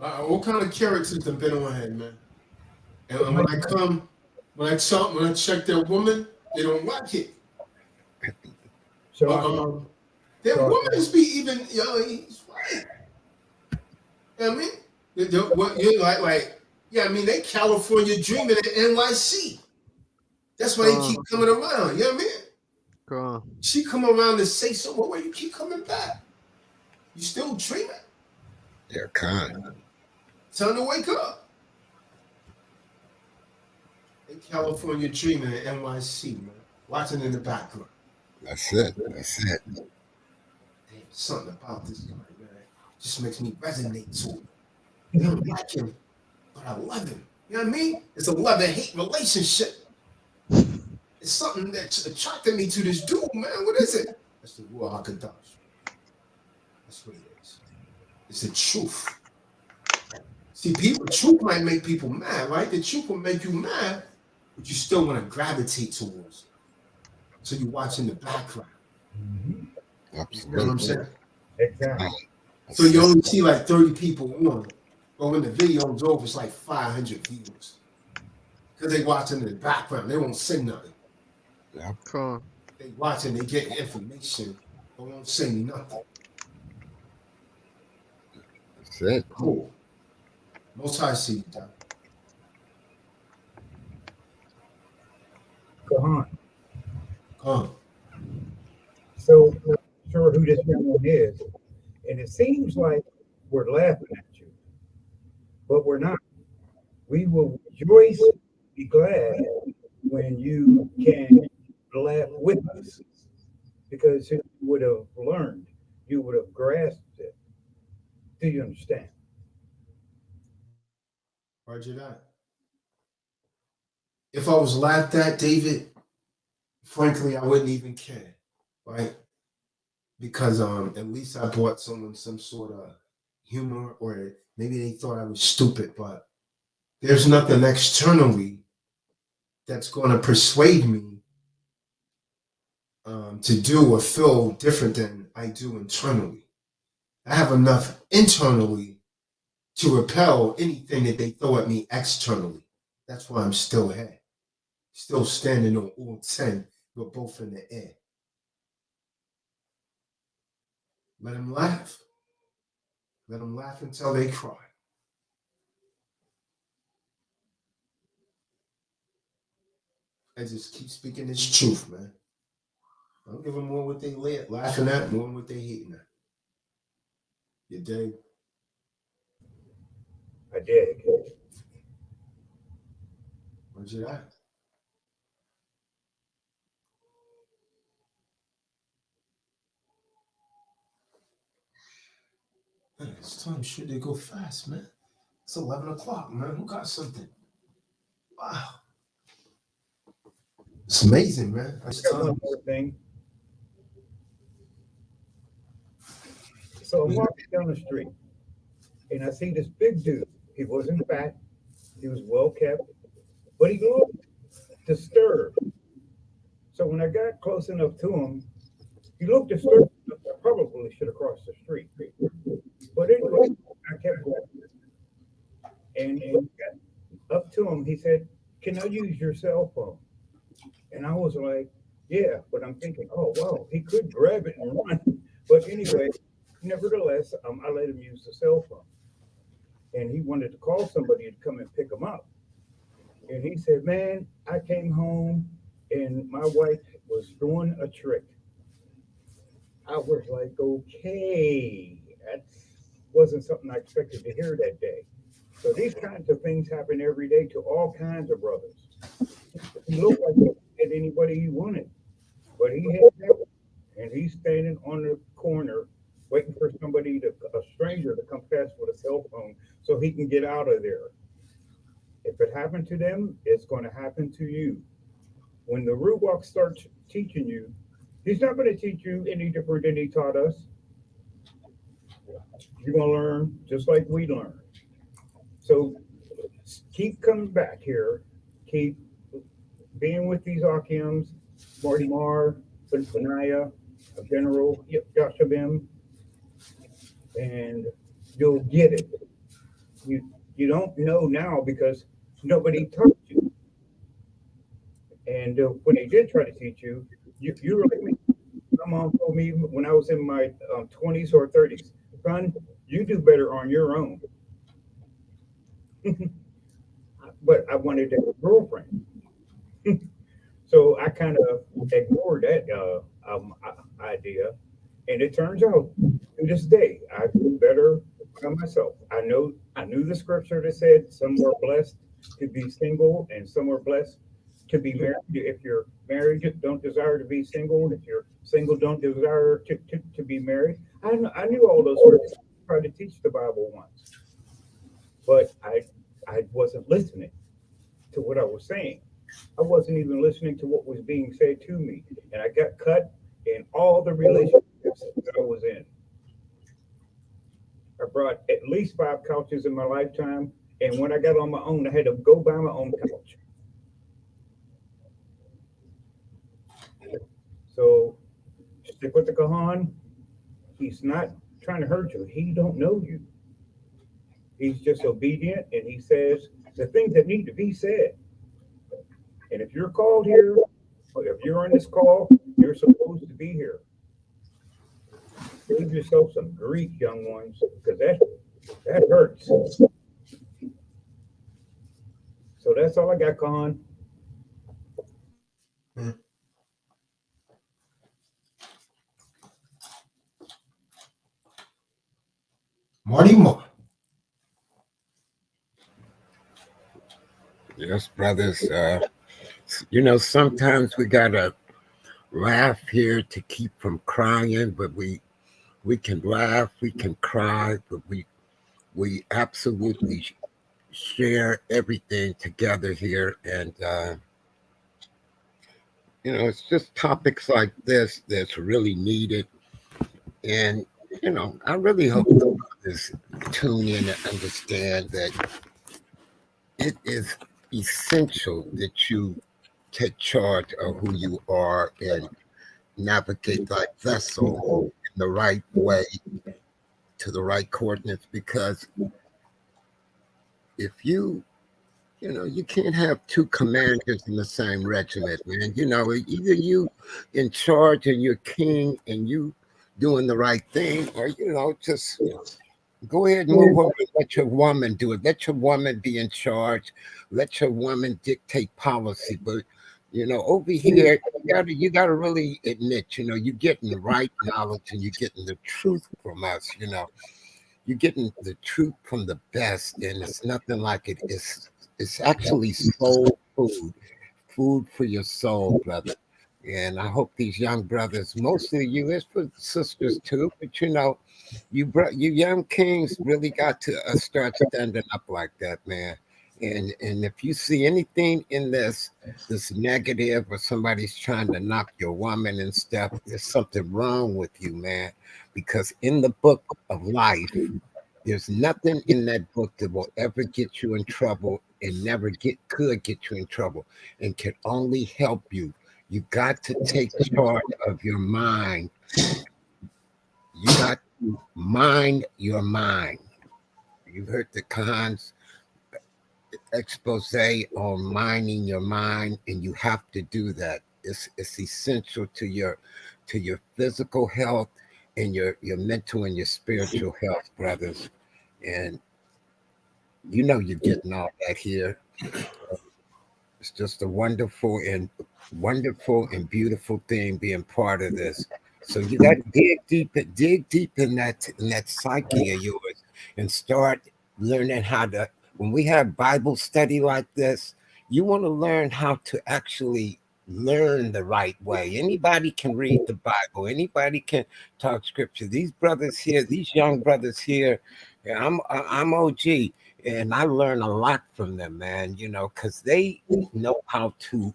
All kind of characters have been on here, man. And when I check their woman, they don't like it. So, Their so women be even, he's right. You know what I mean? What you like, yeah, I mean, they California dreaming at NYC. That's why they keep coming around. You know what I mean? She come around and say something. Why you keep coming back? You still dreaming? They're kind. Time to wake up. They California dreaming at NYC, man. Watching in the background. That's it. That's it. Damn, something about this guy, man. Just makes me resonate to him. I don't like him, but I love him. You know what I mean? It's a love-and-hate relationship. It's something that attracted me to this dude, man. What is it? That's the Ruach HaKodesh. That's what it is. It's the truth. See, truth might make people mad, right? The truth will make you mad, but you still want to gravitate towards it. So you watch in the background. Absolutely. You know what I'm saying? exactly. So you only see like 30 people on, but when the video's over, it's like 500 views. Because they watching in the background. They won't say nothing. Yep. They watching, they get information, but won't say nothing. That's it. Cool. Most High see you, Doc. Go on. Come. So, I'm not sure who this gentleman is, and it seems like we're laughing at you, but we're not. We will rejoice, be glad when you can laugh with us, because you would have learned, you would have grasped it. Do you understand? Roger that. If I was laughed at, David, frankly, I wouldn't even care, right? Because at least I brought someone some sort of humor, or maybe they thought I was stupid, but there's nothing externally that's going to persuade me to do or feel different than I do internally. I have enough internally to repel anything that they throw at me externally. That's why I'm still here, still standing on all 10, but both in the air. Let them laugh. Let them laugh until they cry. I just keep speaking this truth, man. I don't give them more what they laughing at, more what they hating at. You dig? I dig. Roger that. Man, this time sure they go fast, man. It's 11 o'clock, man. Who got something? Wow. It's amazing, man. I got one more thing. So I'm walking down the street, and I see this big dude. He wasn't fat. He was well kept, but he looked disturbed. So when I got close enough to him, he looked disturbed. I probably should have crossed the street. But anyway, I kept going. And when I got up to him, he said, "Can I use your cell phone?" And I was like, "Yeah," but I'm thinking, "Oh, wow, he could grab it and run." But anyway, nevertheless, I let him use the cell phone. And he wanted to call somebody to come and pick him up. And he said, "Man, I came home and my wife was doing a trick." I was like, "Okay, that wasn't something I expected to hear that day." So these kinds of things happen every day to all kinds of brothers. He looked like he could get anybody he wanted, but he had help. And he's standing on the corner waiting for a stranger to come past with a cell phone so he can get out of there. If it happened to them, it's going to happen to you. When the Ruach starts teaching you, he's not going to teach you any different than he taught us. You're going to learn just like we learned. So keep coming back here. Keep being with these Akims, Marty Mar, Benaya, General Yashabim, and you'll get it. You don't know now because nobody taught you. And when they did try to teach you, you were like me. My mom told me when I was in my 20s or 30s, son, you do better on your own. But I wanted a girlfriend. So I kind of ignored that idea. And it turns out to this day, I do better by myself. I knew the scripture that said some were blessed to be single and some were blessed to be married. If you're married, don't desire to be single. And if you're single, don't desire to be married. I knew all those scriptures. I tried to teach the Bible once, but I wasn't listening to what I was saying. I wasn't even listening to what was being said to me. And I got cut in all the relationships that I was in. I brought at least 5 couches in my lifetime. And when I got on my own, I had to go buy my own couch. So stick with the Kahan. He's not trying to hurt you. He don't know you. He's just obedient, and he says the things that need to be said. And if you're called here, or if you're on this call, you're supposed to be here. Save yourself some grief, young ones, because that hurts. So that's all I got, Con. Marty Moore. Yes, brothers. Sometimes we gotta laugh here to keep from crying, but we can laugh, we can cry, but we absolutely share everything together here. And it's just topics like this that's really needed. And I really hope the brothers tune in and understand that it is essential that you take charge of who you are and navigate that vessel in the right way to the right coordinates, because if you can't have 2 commanders in the same regiment, man. Either you in charge and you're king and you doing the right thing, or just go ahead and move over and let your woman do it. Let your woman be in charge. Let your woman dictate policy. But over here, you gotta really admit, you're getting the right knowledge and you're getting the truth from us. You're getting the truth from the best, and it's nothing like it. It's actually soul food for your soul, brother. And I hope these young brothers, mostly you, it's for sisters too, but you young kings really got to start standing up like that, man. And if you see anything in this negative, or somebody's trying to knock your woman and stuff, there's something wrong with you, man. Because in the book of life, there's nothing in that book that will ever get you in trouble and never could get you in trouble and can only help you. You got to take charge of your mind. You got to mind your mind. You heard the Khan's expose on minding your mind, and you have to do that. It's essential to your physical health and your mental and your spiritual health, brothers. And you're getting all that here. It's just a wonderful and beautiful thing being part of this. So you got to dig deep in that psyche of yours and start learning how to. When we have Bible study like this, you want to learn how to actually learn the right way. Anybody can read the Bible. Anybody can talk scripture. These brothers here, these young brothers here, I'm OG. And I learn a lot from them, man, because they know how to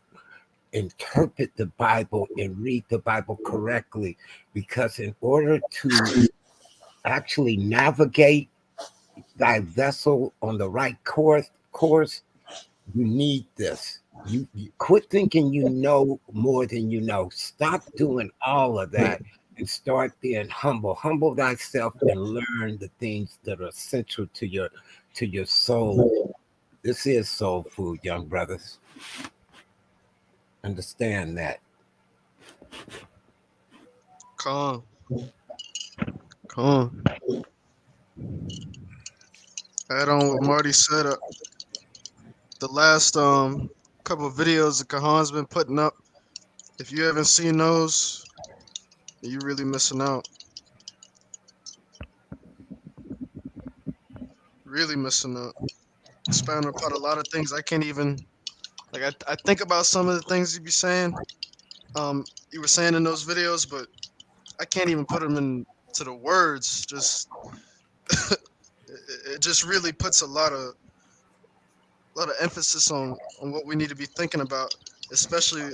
interpret the Bible and read the Bible correctly. Because in order to actually navigate thy vessel on the right course, you need this. You quit thinking you know more than you know. Stop doing all of that and start being humble. Humble thyself and learn the things that are essential to your soul. This is soul food, young brothers. Understand that. Come on. Add on what Marty said. The last couple of videos that Kahan's been putting up. If you haven't seen those, you're really missing out. Really missing out. Expounding upon a lot of things I can't even like. I think about some of the things you be saying. You were saying in those videos, but I can't even put them into the words. Just it just really puts a lot of emphasis on what we need to be thinking about, especially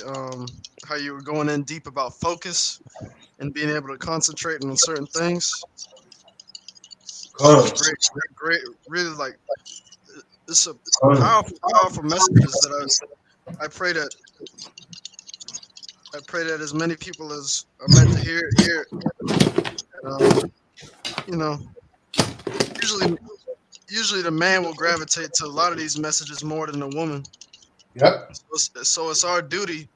how you were going in deep about focus and being able to concentrate on certain things. Great, really like it's a powerful messages that I pray that as many people as are meant to hear it. And, you know, usually the man will gravitate to a lot of these messages more than the woman. Yep. So it's our duty.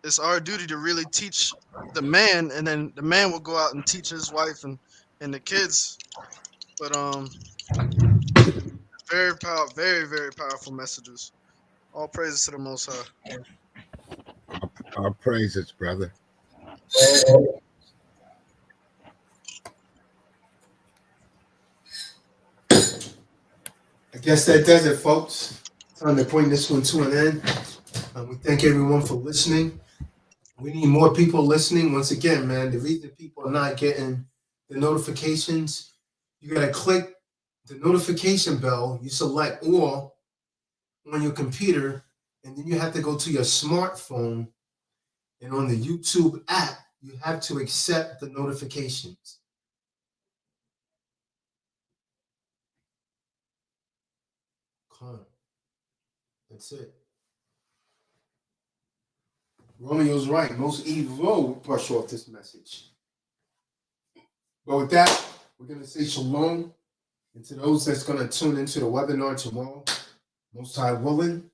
It's our duty to really teach the man, and then the man will go out and teach his wife and the kids. But very very powerful messages. All praises to the Most High. Our praises, brother. I guess that does it, folks. Time to bring this one to an end. We thank everyone for listening. We need more people listening. Once again, man, the reason people are not getting the notifications, you got to click the notification bell. You select all on your computer, and then you have to go to your smartphone. And on the YouTube app, you have to accept the notifications. That's it. Romeo's right. Most evil will brush off this message. But with that, we're going to say shalom. And to those that's going to tune into the webinar tomorrow, Most High willing,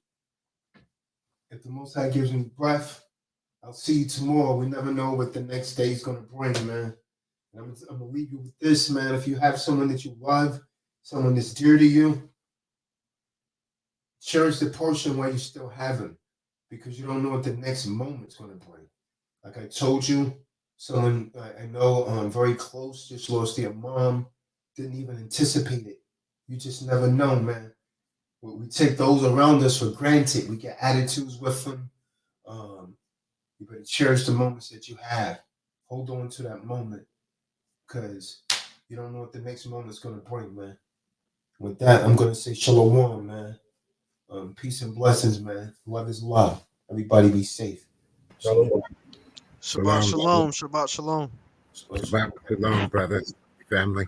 if the Most High gives me breath, I'll see you tomorrow. We never know what the next day is going to bring, man. And I'm going to leave you with this, man. If you have someone that you love, someone that's dear to you, cherish the portion while you still have him, because you don't know what the next moment's going to bring. Like I told you, someone I know very close just lost their mom, didn't even anticipate it. You just never know, man. We take those around us for granted. We get attitudes with them. You better cherish the moments that you have. Hold on to that moment, because you don't know what the next moment's going to bring, man. With that, I'm going to say shalom, man. Peace and blessings, man. Love is love. Everybody be safe. Shalom. Shabbat shalom. Shabbat shalom. Shabbat shalom, brothers, family.